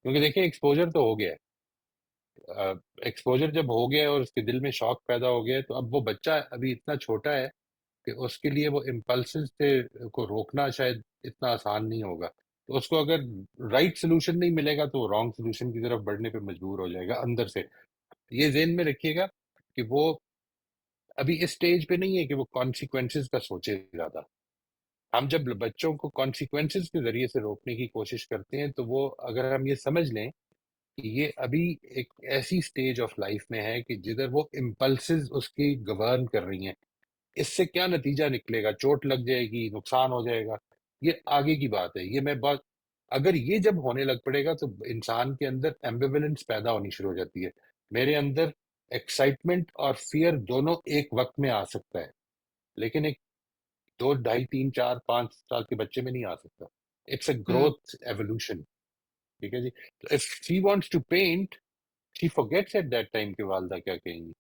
क्योंकि देखिए एक्सपोजर तो हो गया है। एक्सपोजर जब हो गया है और उसके दिल में शौक पैदा हो गया है तो अब वो बच्चा अभी इतना छोटा है कि उसके लिए वो इम्पल्सिस से को रोकना शायद इतना आसान नहीं होगा। तो उसको अगर राइट सोल्यूशन नहीं मिलेगा तो वो रॉन्ग सोल्यूशन की तरफ बढ़ने पे मजबूर हो जाएगा अंदर से। ये ज़हन में रखिएगा कि वो अभी इस स्टेज पे नहीं है कि वो कॉन्सिक्वेंसेस का सोचे ज्यादा। हम जब बच्चों को कॉन्सिक्वेंसेस के जरिए से रोकने की कोशिश करते हैं तो वो अगर हम ये समझ लें कि ये अभी एक ऐसी स्टेज ऑफ लाइफ में है कि जिधर वो इम्पल्सेस उसकी गवर्न कर रही हैं, इससे क्या नतीजा निकलेगा, चोट लग जाएगी, नुकसान हो जाएगा, ये आगे की बात है। ये मैं बात अगर ये जब होने लग पड़ेगा तो इंसान के अंदर एम्बिवलेंस पैदा होनी शुरू हो जाती है। मेरे अंदर एक्साइटमेंट और फियर दोनों एक वक्त में आ सकता है, लेकिन एक 2, 2.5, 3, 4, 5 साल के बच्चे में नहीं आ सकता। It's a hmm, growth evolution, ठीक है जी। तो if she wants to paint, she forgets at that time कि वालदा क्या कहेंगी,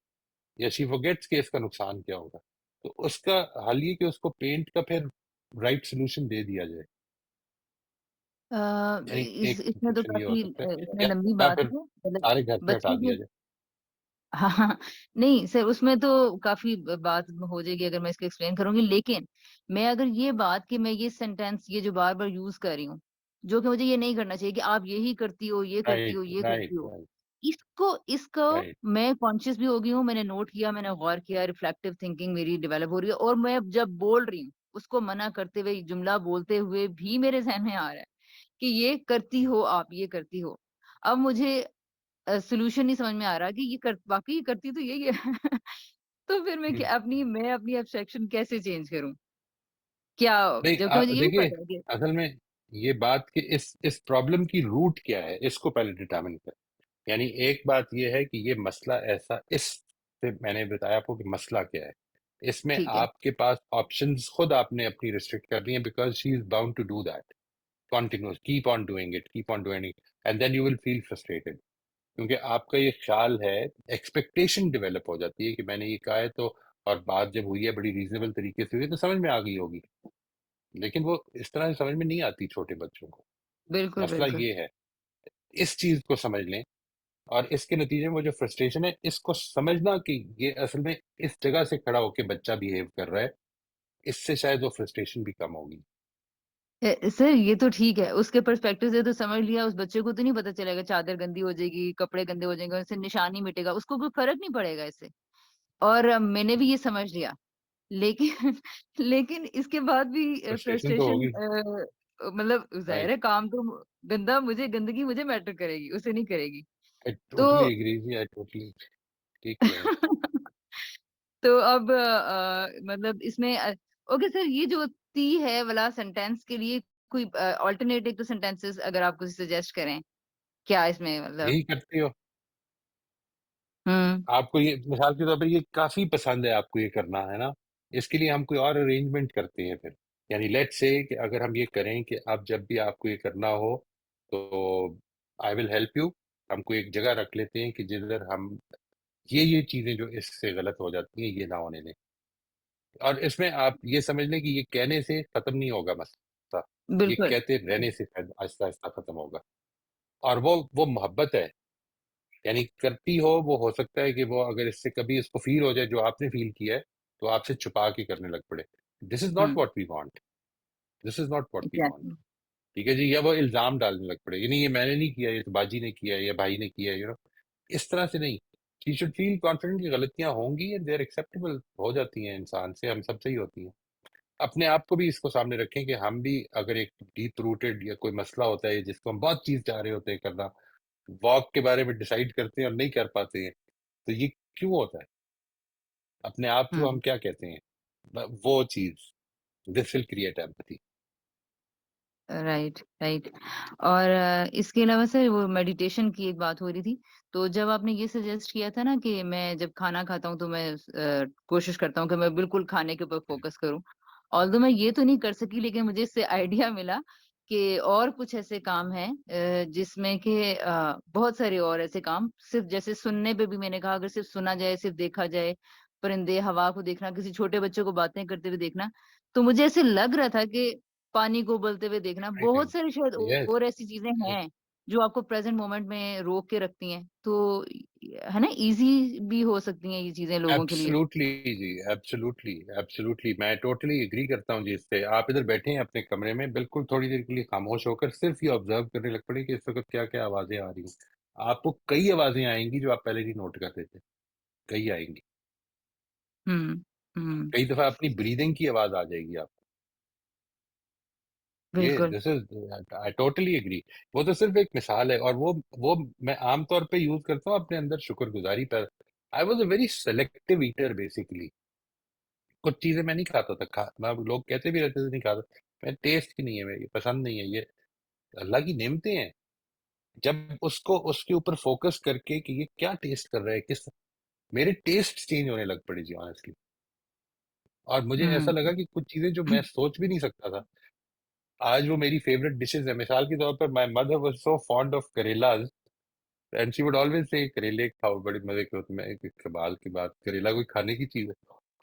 या शी फॉरगेट्स कि इसका नुकसान क्या होगा। तो उसका हल ये कि उसको पेंट का फिर राइट सोल्यूशन दे दिया जाए। अ, यानी इस एक इसमें तो सोल्यूशन ये हो काफ़ी सकता है, इसमें या लंबी या बात फिर है मतलब सारे घर से हटा बच्चे दिया के जाए। हाँ, हाँ, नहीं सर उसमें तो काफ़ी बात हो जाएगी अगर मैं इसको एक्सप्लेन करूँगी, लेकिन मैं अगर ये बात कि मैं ये सेंटेंस ये जो बार-बार यूज़ कर रही हूँ, जो कि मुझे ये नहीं करना चाहिए कि आप यही करती हो, ये करती राइट, हो, ये करती राइट, हो। राइट। इसको राइट मैं कॉन्शियस भी हो गई हूँ, मैंने नोट किया, मैंने गौर किया, रिफ्लेक्टिव थिंकिंग मेरी डेवलप हो रही है, और मैं जब बोल रही हूँ, उसको मना करते हुए, जुमला बोलते हुए भी मेरे ज़हन में आ रहा है कि ये करती हो आप, ये करती हो। अब मुझे सॉल्यूशन नहीं समझ में आ रहा कि ये कर वाक़ई ये करती तो यही है। तो फिर मैं अपनी एब्स्ट्रैक्शन कैसे चेंज करूँ? क्या नहीं जबकि मुझे यही देखिए पता है कि असल में ये बात कि इस प्रॉब्लम की रूट क्या है इसको पहले डिटरमिन कर। यानी एक बात ये है कि ये मसला ऐसा इस से मैंने बताया आपको कि मसला क्या है। इसमें ठीक है, आपके पास ऑप्शंस खुद आपने अपनी रिस्ट्रिक्ट करनी है because she is bound to do that continuous keep on doing it and then you will feel frustrated क्योंकि आपका ये ख्याल है एक्सपेक्टेशन डेवलप हो जाती है कि मैंने ये कहा है तो और बात जब हुई है बड़ी रीजनेबल तरीके से हुई है तो समझ में आ गई होगी लेकिन वो इस तरह से समझ में नहीं आती छोटे बच्चों को। बिल्कुल, मसला बिल्कुल। ये है इस चीज को समझ लें और इसके नतीजे में वो जो फ्रस्ट्रेशन है इसको समझना कि ये असल में इस जगह से खड़ा होकर बच्चा बिहेव कर रहा है इससे शायद वो फ्रस्ट्रेशन भी कम होगी। सर ये तो ठीक है, उसके पर्सपेक्टिव से तो समझ लिया, उस बच्चे को तो नहीं पता चलेगा चादर गंदी हो जाएगी, कपड़े गंदे हो जाएंगे, उससे निशान नहीं मिटेगा, उसको कोई फ़र्क नहीं पड़ेगा इससे। और मैंने भी ये समझ लिया। लेकिन लेकिन इसके बाद भी फ्रस्ट्रेशन तो फ्रस्ट्रेशन होगी। मतलब ज़ाहिर राइट। है काम तो गंदगी मुझे मैटर करेगी, उसे नहीं करेगी। आई तो टोटली एग्री जी आई टोटली ठीक कह रहे हैं। तो अब मतलब इसमें ओके सर, ये जो ती है वाला सेंटेंस के लिए कोई अल्टरनेटिव तो सेंटेंसेस अगर आप कुछ सजेस्ट करें, क्या इसमें मतलब यही करते हो हुँ, आपको ये मिसाल के तौर पे ये काफी पसंद है आपको ये करना है ना इसके लिए हम कोई और अरेंजमेंट करते हैं फिर यानी लेट से कि अगर हम ये करें कि अब जब भी आपको ये करना हो तो आई विल हेल्प यू हमको एक जगह रख लेते हैं कि जिधर हम ये चीजें जो इससे गलत हो जाती हैं ये ना होने दें और इसमें आप ये समझ लें कि ये कहने से खत्म नहीं होगा मसला ये बिल्कुल। कहते रहने से शायद आहिस्ता आहिस्ता खत्म होगा और वो मोहब्बत है यानी करती हो वो सकता है कि वो अगर इससे कभी इसको फील हो जाए जो आपने फील किया है तो आपसे छुपा के करने लग पड़े this is not hmm, what we want this is not what we want exactly. ठीक है जी या वो इल्जाम डालने लग पड़े नहीं ये मैंने नहीं किया ये तो बाजी ने किया है या भाई ने किया है इस तरह से नहीं शी शुड फील कॉन्फिडेंट कि गलतियां होंगी एंड दे आर एक्सेप्टेबल हो जाती हैं इंसान से हम सबसे ही होती हैं अपने आप को भी इसको सामने रखें कि हम भी अगर एक डीप रूटेड या कोई मसला होता है जिसको हम बहुत चीज चाह रहे होते हैं करना वॉक के बारे में डिसाइड करते हैं और नहीं कर पाते हैं तो ये क्यों होता है अपने आप हुँ, को हम क्या कहते हैं वो चीज this will create empathy. Right, right. और इसके अलावा सर वो मेडिटेशन की एक बात हो रही थी, तो जब आपने ये सजेस्ट किया था ना कि मैं जब खाना खाता हूँ तो मैं कोशिश करता हूँ कि मैं बिल्कुल खाने के ऊपर फ़ोकस करूँ। ऑल्दो मैं ये तो नहीं कर सकी, लेकिन मुझे इससे आइडिया मिला कि और कुछ ऐसे काम हैं जिसमें कि बहुत सारे और ऐसे काम सिर्फ़ जैसे सुनने पे भी मैंने कहा अगर सिर्फ़ सुना जाए, सिर्फ़ देखा जाए, परिंदे, हवा को देखना, किसी छोटे बच्चे को बातें करते हुए देखना, तो मुझे ऐसे लग रहा था कि पानी को उबलते हुए देखना, बहुत सारी शायद यस और ऐसी चीज़ें हैं, जो आपको प्रेज़ेंट मोमेंट में रोक के रखती हैं। तो है ना, ईज़ी भी हो सकती हैं ये चीज़ें लोगों के लिए। एब्सोल्युटली जी एब्सोल्युटली एब्सोल्युटली मैं टोटली एग्री करता हूँ जी इससे आप इधर बैठे हैं अपने कमरे में बिल्कुल थोड़ी देर के लिए खामोश होकर सिर्फ ये ऑब्जर्व करने लग पड़े कि इस वक्त क्या क्या आवाजें आ रही हैं आपको कई आवाजें आएंगी जो आप पहले नहीं नोट करते थे कई आएंगी हुँ, हुँ, कई दफा अपनी ब्रीदिंग की आवाज आ जाएगी आपको ये बिल्कुल। This is I totally agree वो तो सिर्फ एक मिसाल है और वो मैं आमतौर पे यूज करता हूँ अपने अंदर शुक्रगुजारी पर I was a very selective eater basically कुछ चीजें मैं नहीं खाता था मैं लोग कहते भी रहते थे नहीं खाता मैं टेस्ट की नहीं है मेरी पसंद नहीं है ये अल्लाह की नेमतें हैं जब उसको उसके ऊपर फोकस करके कि ये क्या टेस्ट कर रहा है किस मेरे टेस्ट चेंज होने लग पड़े जी ऑनेस्टली और मुझे ऐसा हुँ, लगा कि कुछ चीजें जो मैं सोच भी नहीं सकता था आज वो मेरी फेवरेट डिशेज है मिसाल के तौर पर my mother was so fond of karelas and she would always say करेले खाओ बड़े मजे के होते मैं एक कमाल की बात करेला कोई खाने की चीज है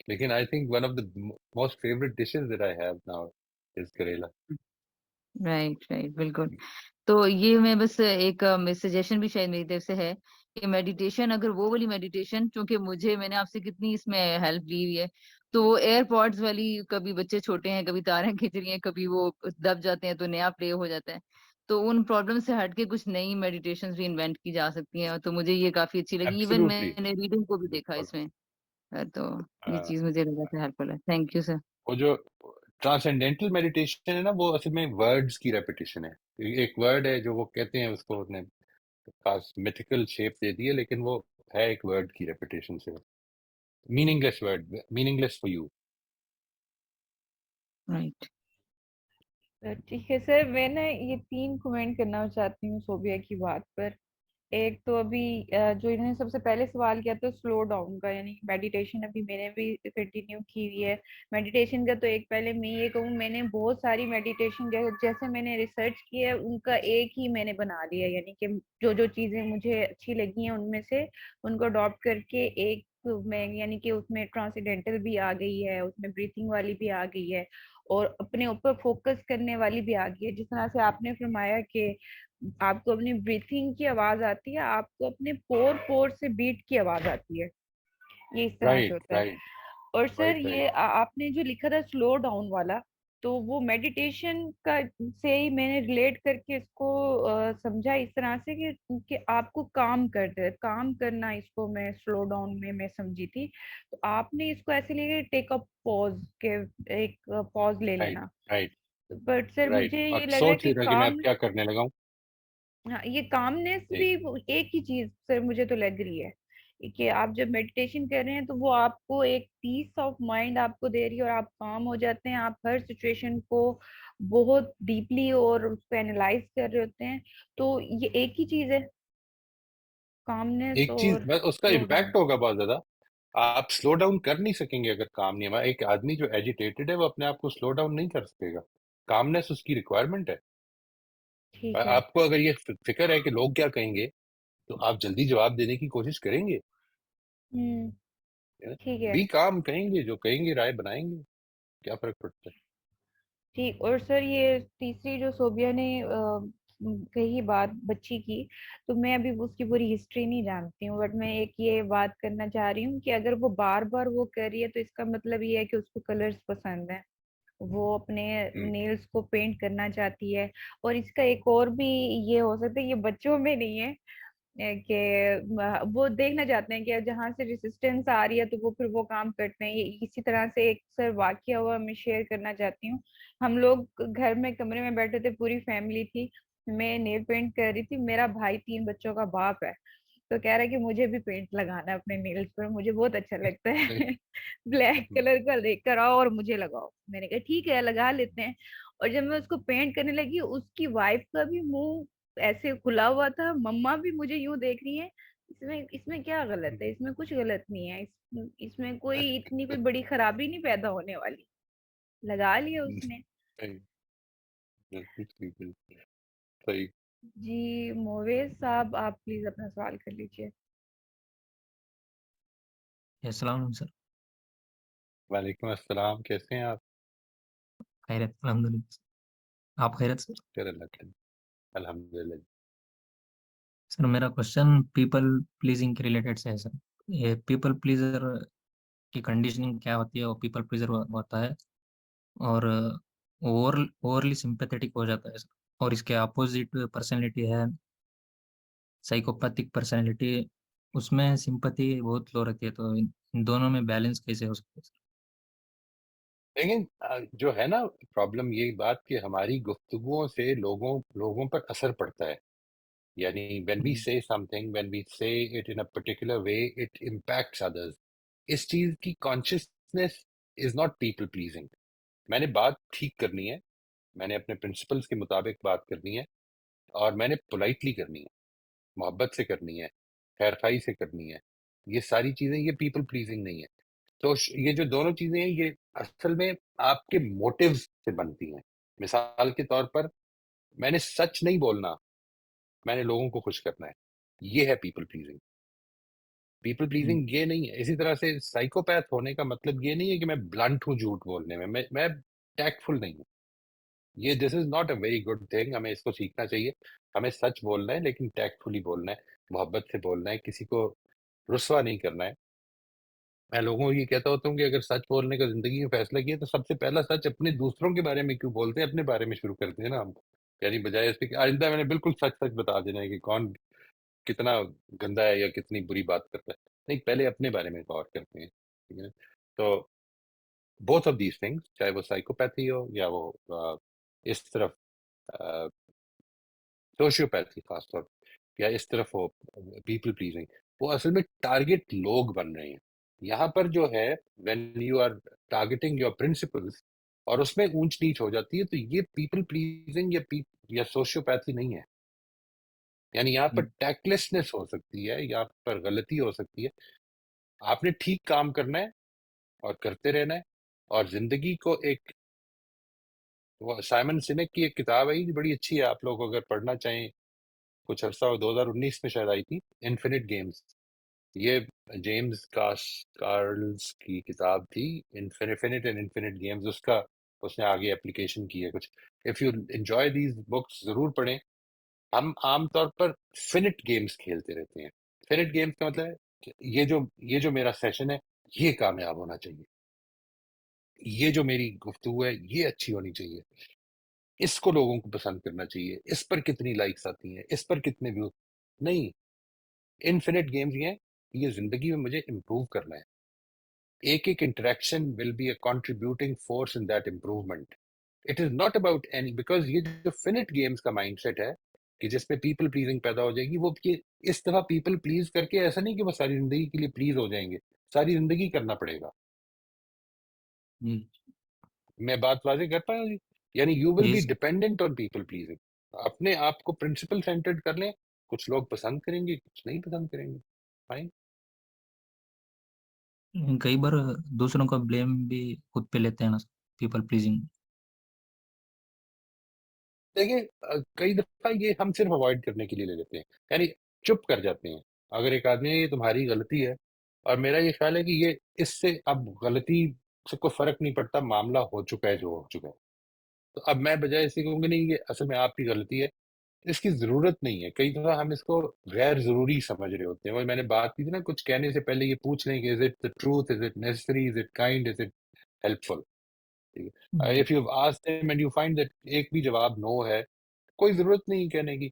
लेकिन I think one of the most favourite dishes that I have now is करेला। राइट, राइट, बिल्कुल। तो ये मैं बस एक सजेशन भी शायद मेरी तरफ से है कि मेडिटेशन, अगर वो वाली मेडिटेशन, क्योंकि मुझे मैंने आपसे कितनी इसमें हेल्प ली हुई है, तो वो एयरपॉड्स वाली, कभी बच्चे छोटे हैं, कभी तारें खिंच रही हैं, कभी वो दब जाते हैं तो नया प्ले हो जाता है। तो उन प्रॉब्लम से हट के कुछ नई मेडिटेशंस भी इन्वेंट की जा सकती हैं, तो मुझे ये काफ़ी अच्छी लगी। इवन एब्सोल्युटली, मैंने रीडिंग को भी देखा बिल्कुल। इसमें। तो ये हाँ, चीज़ मुझे लगा था हेल्पफुल है। Thank you sir. वो जो ट्रांसेंडेंटल मेडिटेशन है ना, वो असल में वर्ड्स की रेपिटेशन है। एक वर्ड है जो वो कहते हैं, उसको उसने खास मिथिकल शेप दे दी है, लेकिन वो है एक वर्ड की रेपिटेशन से। Meaningless word, meaningless for you. Right. ठीक है सर, मैं ना ये 3 कमेंट करना चाहती हूँ सोबिया की बात पर। एक तो अभी जो इन्होंने सबसे पहले सवाल किया था स्लो डाउन का, यानी मेडिटेशन अभी मैंने भी कंटिन्यू की हुई है। मेडिटेशन का तो एक पहले मैं ये कहूँ, मैंने बहुत सारी मेडिटेशन जैसे मैंने रिसर्च किया है उनका एक ही मैंने बना लिया, यानी कि जो जो चीजें मुझे अच्छी लगी हैं उनमें से उनको अडॉप्ट करके एक में, यानी कि उसमें ट्रांसेंडेंटल भी आ गई है, उसमें ब्रीथिंग वाली भी आ गई है और अपने ऊपर फोकस करने वाली भी आ गई है। जिस तरह से आपने फरमाया कि आपको अपनी ब्रीथिंग की आवाज आती है, आपको अपने पोर पोर से बीट की आवाज आती है, ये इस तरह से राइट, होता है। राइट, और सर राइट, ये राइट। आपने जो लिखा था स्लो डाउन वाला, तो वो मेडिटेशन का से ही मैंने रिलेट करके इसको समझा इस तरह से कि आपको काम करना, इसको मैं स्लो डाउन में मैं समझी थी। तो आपने इसको ऐसे लिया टेक अ पॉज के, एक पॉज ले राइट, लेना। Right, but sir right. मुझे ये और लगा सोच कि नहीं रहा कि मैं अब काम, क्या करने लगा हूँ। हाँ ये कामनेस जी। भी एक ही चीज सर मुझे तो लग रही है कि आप जब मेडिटेशन कर रहे हैं तो वो आपको एक पीस ऑफ माइंड आपको दे रही है और आप काम हो जाते हैं, आप हर सिचुएशन को बहुत डीपली और उसको एनालाइज कर रहे होते हैं। तो ये एक ही चीज है, कामनेस एक चीज और बस, उसका स्लो डाउन। इम्पैक्ट होगा बहुत ज्यादा। आप स्लो डाउन कर नहीं सकेंगे अगर काम नहीं है। एक आदमी जो एजिटेटेड है वो अपने आप को स्लो डाउन नहीं कर सकेगा। कामनेस उसकी रिक्वायरमेंट है। ठीक है। आपको अगर ये फिक्र है कि लोग क्या कहेंगे, तो आप जल्दी जवाब देने की कोशिश करेंगे। हम्म। ठीक है। भी काम कहेंगे, जो कहेंगे राय बनाएंगे, क्या फर्क पड़ता है। ठीक। और सर ये तीसरी जो सोबिया ने कही बात बच्ची की, तो मैं अभी उसकी पूरी हिस्ट्री नहीं जानती हूँ, बट मैं एक ये बात करना चाह रही हूँ कि अगर वो बार बार वो कर रही है तो इसका मतलब ये है कि उसको कलर्स पसंद है, वो अपने हम्म, नेल्स को पेंट करना चाहती है। और इसका एक और भी ये हो सकता है, ये बच्चों में नहीं है, कि वो देखना चाहते हैं कि जहाँ से रेजिस्टेंस आ रही है तो वो फिर वो काम करते हैं। ये इसी तरह से एक सर वाकया हुआ, मैं शेयर करना चाहती हूँ। हम लोग घर में कमरे में बैठे थे, पूरी फैमिली थी, मैं नेल पेंट कर रही थी, मेरा भाई 3 बच्चों का बाप है, तो कह रहा है कि मुझे भी पेंट लगाना है अपने नेल्स पर, मुझे बहुत अच्छा लगता सही। है ब्लैक कलर का लेकर आओ और मुझे लगाओ। मैंने कहा ठीक है लगा लेते हैं। और जब मैं उसको पेंट करने लगी, उसकी वाइफ का भी मुंह ऐसे खुला हुआ था, मम्मा भी मुझे यूं देख रही है, इसमें इसमें क्या गलत है, इसमें कुछ गलत नहीं है, इसमें कोई इतनी कोई बड़ी खराबी नहीं पैदा होने वाली। लगा लिया उसने। सही, बिल्कुल सही, बिल्कुल सही। जी मोवेश साहब, आप प्लीज अपना सवाल कर लीजिए। अस्सलाम सर। वालेकुम अस्सलाम, कैसे हैं आप? खैरियत अल्हम्दुलिल्लाह। आप खैरियत सर? शुक्र अल्लाह का, अल्हम्दुलिल्लाह। सर मेरा क्वेश्चन पीपल प्लीजिंग के रिलेटेड से है सर। ये पीपल प्लीजर की कंडीशनिंग क्या होती है? वो पीपल प्लीजर होता है और ओवरली सिंपैथेटिक हो जाता है सर। और इसके अपोजिट पर्सनैलिटी है साइकोपैथिक पर्सनैलिटी, उसमें सिंपैथी बहुत लो रहती है। तो इन दोनों में बैलेंस कैसे हो सकता है सर? लेकिन जो है ना, प्रॉब्लम ये बात कि हमारी गुफ्तगुओं से लोगों लोगों पर असर पड़ता है। यानी व्हेन वी जी। Say something, when we say it in a particular way, it impacts others. इस चीज की consciousness is not people pleasing. मैंने बात ठीक करनी है, मैंने अपने प्रिंसिपल्स के मुताबिक बात करनी है, और मैंने पोलाइटली करनी है, मोहब्बत से करनी है, खैरखाई से करनी है। ये सारी चीजें, ये पीपल प्लीजिंग नहीं है। तो ये जो दोनों चीजें हैं, ये असल में आपके मोटिव्स से बनती हैं। मिसाल के तौर पर, मैंने सच नहीं बोलना, मैंने लोगों को खुश करना है, ये है पीपल प्लीजिंग। पीपल जी। प्लीजिंग ये नहीं है। इसी तरह से साइकोपैथ होने का मतलब ये नहीं है कि मैं ब्लंट हूँ झूठ बोलने में, मैं टैक्टफुल नहीं हूँ। ये this is not a very good thing, हमें इसको सीखना चाहिए। हमें सच बोलना है, लेकिन टैक्टफुली बोलना है, मोहब्बत से बोलना है, किसी को रुस्वा नहीं करना है। मैं लोगों को ये कहता होता हूँ कि अगर सच बोलने का जिंदगी में फैसला किया, तो सबसे पहला सच अपने दूसरों के बारे में क्यों बोलते हैं, अपने बारे में शुरू करते हैं ना हम। यानी बजाय इसके कि आइंदा मैंने बिल्कुल सच सच बता देना है कि कौन कितना गंदा है या कितनी बुरी बात करता है, नहीं, पहले अपने बारे में गौर करते हैं, ठीक है। तो बोथ ऑफ दीज थिंग्स, चाहे वो साइकोपैथी हो या वो इस तरफ सोशियोपैथी खासतौर पे, या इस तरफ हो पीपल प्लीजिंग, वो असल में टारगेट लोग बन रहे हैं। यहाँ पर जो है, when you are targeting your principles और उसमें ऊंच नीच हो जाती है, तो ये पीपल प्लीजिंग या सोशियोपैथी नहीं है। यानी यहाँ पर टैक्टलेसनेस हो सकती है, यहाँ पर गलती हो सकती है। आपने ठीक काम करना है और करते रहना है, और जिंदगी को एक, वो साइमन सिनेक की एक किताब है, ये बड़ी अच्छी है, आप लोग अगर पढ़ना चाहें, कुछ अर्सा 2019 में शायद आई थी, इन्फिनिट गेम्स। ये जेम्स कार्ल्स की किताब थी, इन्फिनिट एंड इन्फिनिट गेम्स, उसका उसने आगे एप्लीकेशन की है कुछ। If you enjoy these books जरूर पढ़ें। हम आमतौर पर फिनिट गेम्स खेलते रहते हैं। फिनिट गेम्स का मतलब है कि ये जो मेरा सेशन है, ये कामयाब होना चाहिए, ये जो मेरी गुफ्तगू है ये अच्छी होनी चाहिए, इसको लोगों को पसंद करना चाहिए, इस पर कितनी लाइक्स आती हैं, इस पर कितने व्यू। नहीं, इनफिनिट गेम्स ये हैं, ये जिंदगी में मुझे इम्प्रूव करना है। एक एक interaction will be a contributing force in that improvement. It is not about any, because ये जो फिनिट गेम्स का माइंडसेट है कि जिसमें पीपल प्लीजिंग पैदा हो जाएगी, वो ये इस दफा पीपल प्लीज करके ऐसा नहीं कि वो सारी जिंदगी के लिए प्लीज हो जाएंगे, सारी जिंदगी करना पड़ेगा। जी मैं बात वाज़ेह कर पाया जी? यानी यू विल जी be sir. Dependent on people pleasing. अपने आप को प्रिंसिपल सेंटर्ड कर लें, कुछ लोग पसंद करेंगे, कुछ नहीं पसंद करेंगे, फाइन। कई बार दूसरों का ब्लेम भी खुद पे लेते हैं ना, पीपल प्लीजिंग। देखिए, कई दफा ये हम सिर्फ अवॉइड करने के लिए ले लेते हैं, यानी चुप कर जाते हैं। अगर एक आदमी है, ये तुम्हारी गलती है, और मेरा ये ख्याल है कि ये इससे अब गलती से कोई फर्क नहीं पड़ता, मामला हो चुका है जो हो चुका है। तो अब मैं बजाय इसे कहूंगा नहीं ये असल में आपकी गलती है, इसकी जरूरत नहीं है। कई दफा हम इसको गैर जरूरी समझ रहे होते हैं। वही मैंने बात की थी ना, कुछ कहने से पहले ये पूछ लें कि is it the truth, is it necessary, is it kind, is it helpful. ठीक है, if you asked him and you find that एक भी जवाब नो है, कोई जरूरत नहीं कहने की,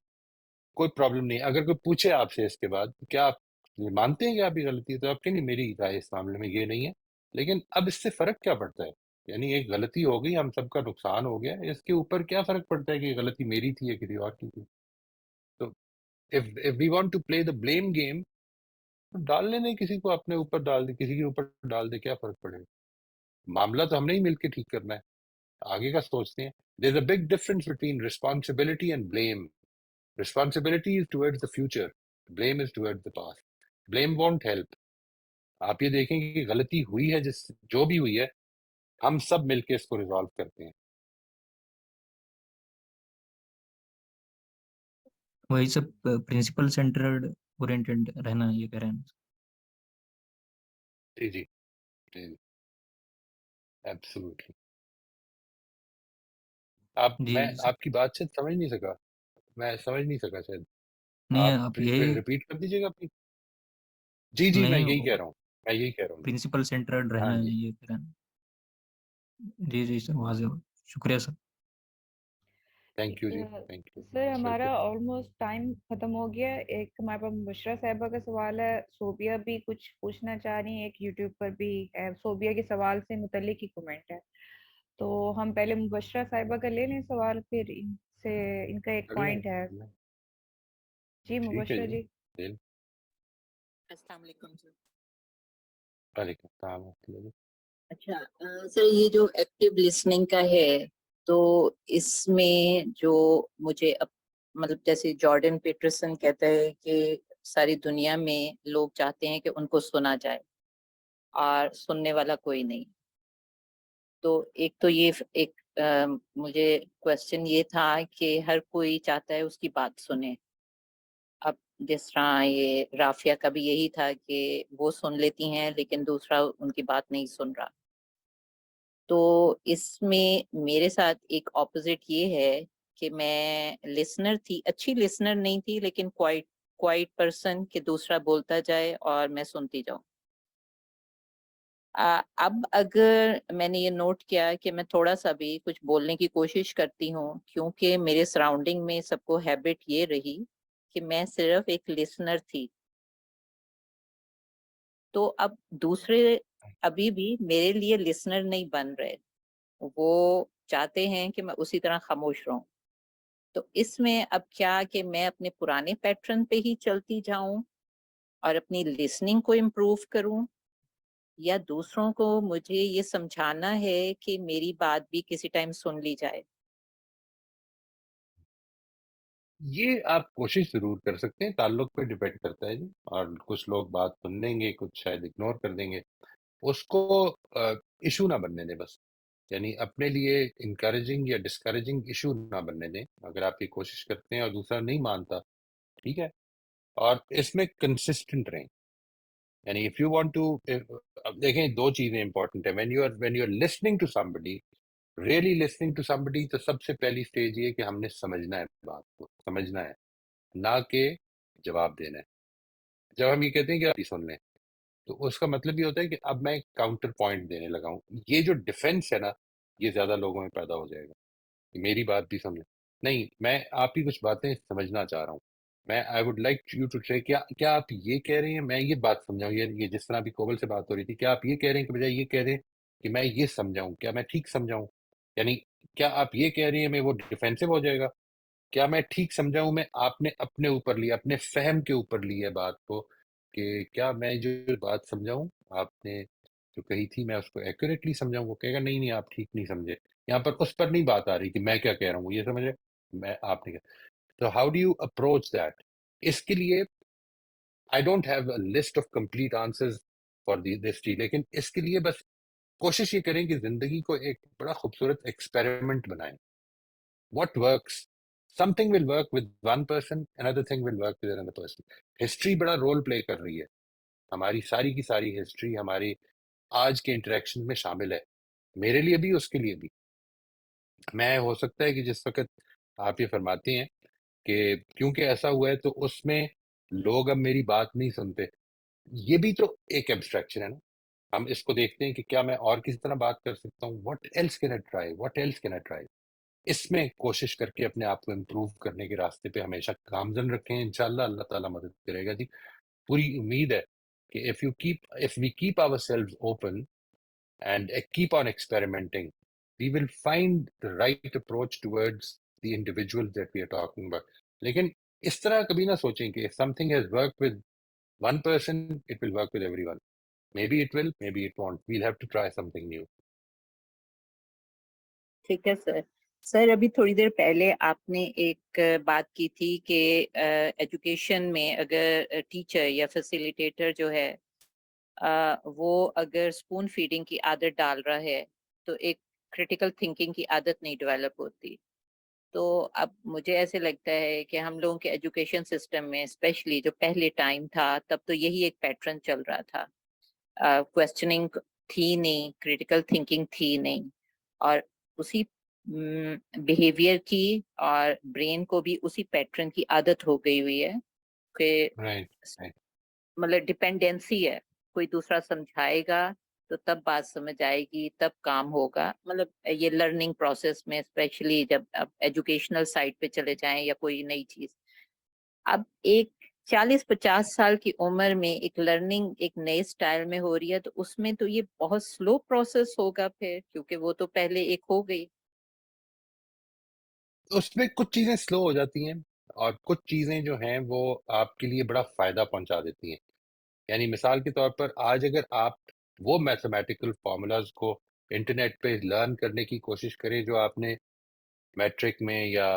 कोई प्रॉब्लम नहीं। अगर कोई पूछे आपसे इसके बाद तो क्या आप ये मानते हैं कि आपकी गलती है, तो आप कहेंगे मेरी राय इस मामले में ये नहीं है, लेकिन अब इससे फर्क क्या पड़ता है? यानी एक गलती हो गई, हम सबका नुकसान हो गया, इसके ऊपर क्या फर्क पड़ता है कि ये गलती मेरी थी या किसी और की थी? तो if we want to play the blame game, तो डाल लेने, किसी को अपने ऊपर डाल दे, किसी के ऊपर डाल दे, क्या फर्क पड़ेगा? मामला तो हमने ही मिलके ठीक करना है, आगे का सोचते हैं। there's a big difference between responsibility and blame. Responsibility is towards the future, blame is towards the past. Blame won't help. आप ये देखेंगे कि गलती हुई है, जिस जो भी हुई है, हम सब मिलके इसको रिजॉल्व करते हैं। वही सब प्रिंसिपल सेंटर्ड ओरिएंटेड रहना, ये कह रहे हैं। जी जी जी, एब्सोल्युटली। आप, जी मैं जी सर। आपकी बात से समझ नहीं सका, मैं समझ नहीं सका शायद, नहीं आप आप यही, रिपीट कर दीजिएगा अपनी। जी जी, मैं नहीं यही कह रहा हूँ, मैं यही कह रहा हूँ जी। प्रिंसिपल सेंटर्ड हाँ रहना है, जी, ये कह रहे हैं। जी जी सर, वाज़ेह, शुक्रिया सर। थैंक यू जी, थैंक यू, सर हमारा बिल्कुल। ऑलमोस्ट टाइम खत्म हो गया है। एक हमारे पास मुबशरा साहिबा का सवाल है, सोबिया भी कुछ पूछना चाह रही है, एक यूट्यूब पर भी है, सोबिया के सवाल से मुतल्लिक ही कमेंट है। तो हम पहले मुबशरा साहिबा का ले लें सवाल, फिर इनसे, इनका एक कर लें, पॉइंट है। कर लें। जी ठीक है मुबशरा जी, जी। दिल। अस्सलाम वालेकुम सर। वालेकुम सलाम, जी। अच्छा सर, ये जो एक्टिव लिसनिंग का है, तो इसमें जो मुझे मतलब जैसे जॉर्डन पीटरसन कहता है कि सारी दुनिया में लोग चाहते हैं कि उनको सुना जाए और सुनने वाला कोई नहीं। तो एक तो ये एक मुझे क्वेश्चन ये था कि हर कोई चाहता है उसकी बात सुने। अब जिस तरह ये राफिया का भी यही था कि वो सुन लेती हैं लेकिन दूसरा उनकी बात नहीं सुन रहा। तो इसमें मेरे साथ एक ऑपोजिट ये है कि मैं लिसनर थी, अच्छी लिसनर नहीं थी, लेकिन क्वाइट क्वाइट पर्सन कि दूसरा बोलता जाए और मैं सुनती जाऊं। अब अगर मैंने ये नोट किया कि मैं थोड़ा सा भी कुछ बोलने की कोशिश करती हूँ, क्योंकि मेरे सराउंडिंग में सबको हैबिट ये रही कि मैं सिर्फ एक लिसनर थी, तो अब दूसरे अभी भी मेरे लिए लिसनर नहीं बन रहे, वो चाहते हैं कि मैं उसी तरह खामोश रहूं। तो इसमें अब क्या कि मैं अपने पुराने पैटर्न पे ही चलती जाऊं और अपनी लिसनिंग को इम्प्रूव करूं, या दूसरों को मुझे ये समझाना है कि मेरी बात भी किसी टाइम सुन ली जाए? ये आप कोशिश जरूर कर सकते हैं, ताल्लुक पे डिपेंड करता है जी। और कुछ लोग बात सुन लेंगे, कुछ शायद इग्नोर कर देंगे। उसको इशू ना बनने दें बस, यानी अपने लिए इंकरेजिंग या डिस्करेजिंग इशू ना बनने दें। अगर आप ये कोशिश करते हैं और दूसरा नहीं मानता, ठीक है, और इसमें कंसिस्टेंट रहें। यानी इफ यू वांट टू, अब देखें दो चीजें इंपॉर्टेंट है। When you are listening to somebody, really listening to somebody, तो सबसे पहली स्टेज ये है कि हमने समझना है, बात को समझना है, ना कि जवाब देना है। जब हम ये कहते हैं कि आप ही सुन लें, तो उसका मतलब ये होता है कि अब मैं काउंटर पॉइंट देने लगा हूं। ये जो डिफेंस है ना, ये ज्यादा लोगों में पैदा हो जाएगा कि मेरी बात भी समझे। नहीं, मैं आप ही कुछ बातें समझना चाह रहा हूँ। मैं I would like you to say, क्या क्या आप ये कह रहे हैं, मैं ये बात समझाऊं। ये जिस तरह अभी कोमल से बात हो रही थी, क्या आप ये कह रहे हैं कि बजाय ये कह रहे हैं कि मैं ये समझाऊं, क्या मैं ठीक समझाऊं? यानी क्या आप ये कह रही हैं, मैं वो डिफेंसिव हो जाएगा? क्या मैं ठीक समझाऊं? मैं आपने अपने ऊपर लिया, अपने फहम के ऊपर लिया बात को, कि क्या मैं जो बात समझाऊं, आपने जो कही थी मैं उसको एक्यूरेटली समझाऊं? वो कहेगा नहीं नहीं, आप ठीक नहीं समझे। यहाँ पर उस पर नहीं बात आ रही कि मैं क्या कह रहा हूँ, ये समझे, मैं आपने क्या। तो how do you approach that? इसके लिए I don't have a list of complete answers for this चीज, लेकिन इसके लिए बस कोशिश ये करें कि जिंदगी को एक बड़ा खूबसूरत एक्सपेरिमेंट बनाएं। What works? Something will work with one person, another thing will work with another person. History बड़ा रोल प्ले कर रही है। हमारी सारी की सारी हिस्ट्री हमारी आज के इंटरेक्शन में शामिल है, मेरे लिए भी, उसके लिए भी। मैं हो सकता है कि जिस वक्त आप ये फरमाती हैं कि क्योंकि ऐसा हुआ है, तो उसमें लोग अब मेरी बात नहीं सुनते, ये भी तो एक एब्स्ट्रैक्शन है ना। हम इसको देखते हैं कि क्या मैं और किसी तरह बात कर सकता हूँ, what else can I try, what else can I try. इसमें कोशिश करके अपने आप को इम्प्रूव करने के रास्ते पे हमेशा गामजन रखें। इंशाल्लाह अल्लाह ताला मदद करेगा जी। पूरी उम्मीद है कि if we keep ourselves open and keep on experimenting, we will find the right approach towards the individual that we are talking about. लेकिन इस तरह कभी ना सोचें कि if something has work with one person, it will work with everyone. Maybe it will, maybe it won't. We'll have to try something new. ठीक है sir. Sir, अभी थोड़ी देर पहले आपने एक बात की थी कि एजुकेशन में अगर टीचर या फैसिलिटेटर जो है वो अगर स्पून फीडिंग की आदत डाल रहा है, तो एक क्रिटिकल थिंकिंग की आदत नहीं डेवलप होती। तो अब मुझे ऐसे लगता है कि हम लोगों के एजुकेशन सिस्टम में, स्पेशली जो पहले टाइम था, तब तो यही एक पैटर्न चल रहा था। क्वेश्चनिंग थी नहीं, क्रिटिकल थिंकिंग थी नहीं, और उसी बिहेवियर की और ब्रेन को भी उसी पैटर्न की आदत हो गई हुई है कि Right, right. मतलब डिपेंडेंसी है। कोई दूसरा समझाएगा तो तब बात समझ आएगी, तब काम होगा। मतलब ये लर्निंग प्रोसेस में, स्पेशली जब आप एजुकेशनल साइड पे चले जाएं या कोई नई चीज, अब एक 40-50 साल की उम्र में एक लर्निंग एक नए स्टाइल में हो रही है, तो उसमें तो ये बहुत स्लो प्रोसेस होगा फिर, क्योंकि वो तो पहले एक हो गई। उसमें कुछ चीजें स्लो हो जाती हैं, और कुछ चीजें जो हैं वो आपके लिए बड़ा फायदा पहुंचा देती हैं। यानी मिसाल के तौर पर आज अगर आप वो मैथमेटिकल फॉर्मूलाज को इंटरनेट पे लर्न करने की कोशिश करें जो आपने मैट्रिक में या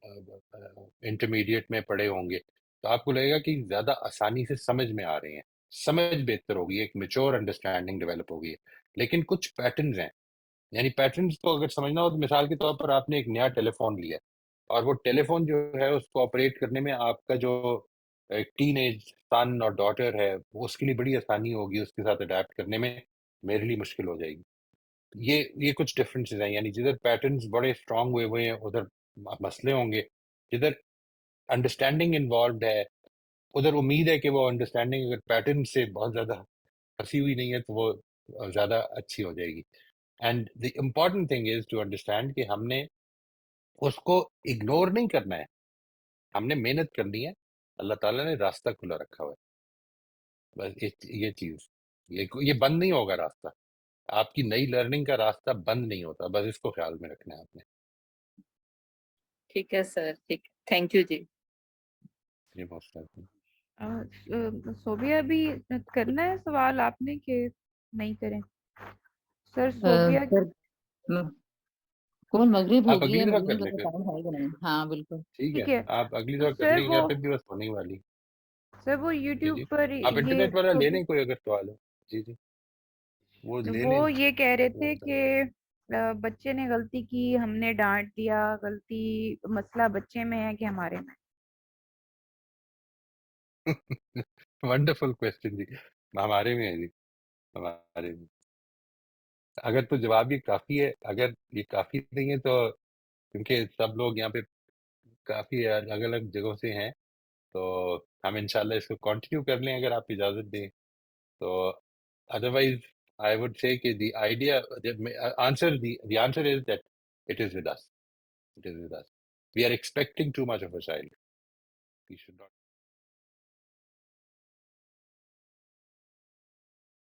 इंटरमीडिएट में पढ़े होंगे, तो आपको लगेगा कि ज्यादा आसानी से समझ में आ रहे हैं, समझ बेहतर होगी, एक मेच्योर अंडरस्टैंडिंग डेवलप होगी। लेकिन कुछ पैटर्न्स हैं, यानी पैटर्न्स को अगर समझना हो, तो मिसाल के तौर पर आपने एक नया टेलीफोन लिया, और वो टेलीफोन जो है उसको ऑपरेट करने में आपका जो एक टीन एज सन और डॉटर है, वो उसके लिए बड़ी आसानी होगी, उसके साथ अडेप्ट करने में मेरे लिए मुश्किल हो जाएगी। ये कुछ डिफरेंसेस हैं, यानी जिधर पैटर्न्स बड़े स्ट्रांग हुए हुए हैं उधर मसले होंगे। जिधर अंडरस्टैंडिंग इन्वॉल्व है, उधर उम्मीद है कि वो अंडरस्टैंडिंग अगर पैटर्न से बहुत ज्यादा फंसी हुई नहीं है, तो वो ज़्यादा अच्छी हो जाएगी। And the important thing is to understand कि हमने उसको इग्नोर नहीं करना है, हमने मेहनत करनी है, अल्लाह ताला ने रास्ता खुला रखा हुआ है। बस ये चीज़, ये बंद नहीं होगा रास्ता, आपकी नई लर्निंग का रास्ता बंद नहीं होता, बस इसको ख्याल में रखना है आपने। ठीक है सर, ठीक, थैंक यू जी। जी मोस्ट वेलकम। सोबिया अभी करना है सवाल आपने कि नहीं करें? सर सर सोबिया कौन मगरिब हो आप गई अगली है, दफा कर मगरिब ले का फिर, टाइम है कि नहीं? हाँ बिल्कुल। ठीक है, ठीक है आप अगली दफा कर सर। लेंगे, वो या फिर भी बस होने ही वाली। सर वो जी यूट्यूब जी, पर आप ये इंटरनेट वाला ले लें कोई अगर सवाल है। जी जी, वो ले वो लें। ये कह रहे वो थे कि बच्चे ने गलती की, हमने डांट दिया, गलती मसला बच्चे में है कि हमारे में? वंडरफुल क्वेश्चन जी। हमारे में है जी, हमारे में। अगर तो जवाब ये काफी है, अगर ये काफी नहीं है तो, क्योंकि सब लोग यहाँ पे काफी अलग अलग जगहों से हैं, तो हम इंशाल्लाह इसको कंटिन्यू कर लें अगर आप इजाजत दें तो। अदरवाइज आई वुड से कि the idea answer the answer is that it is with us, it is with us. We are expecting too much of a child, we should not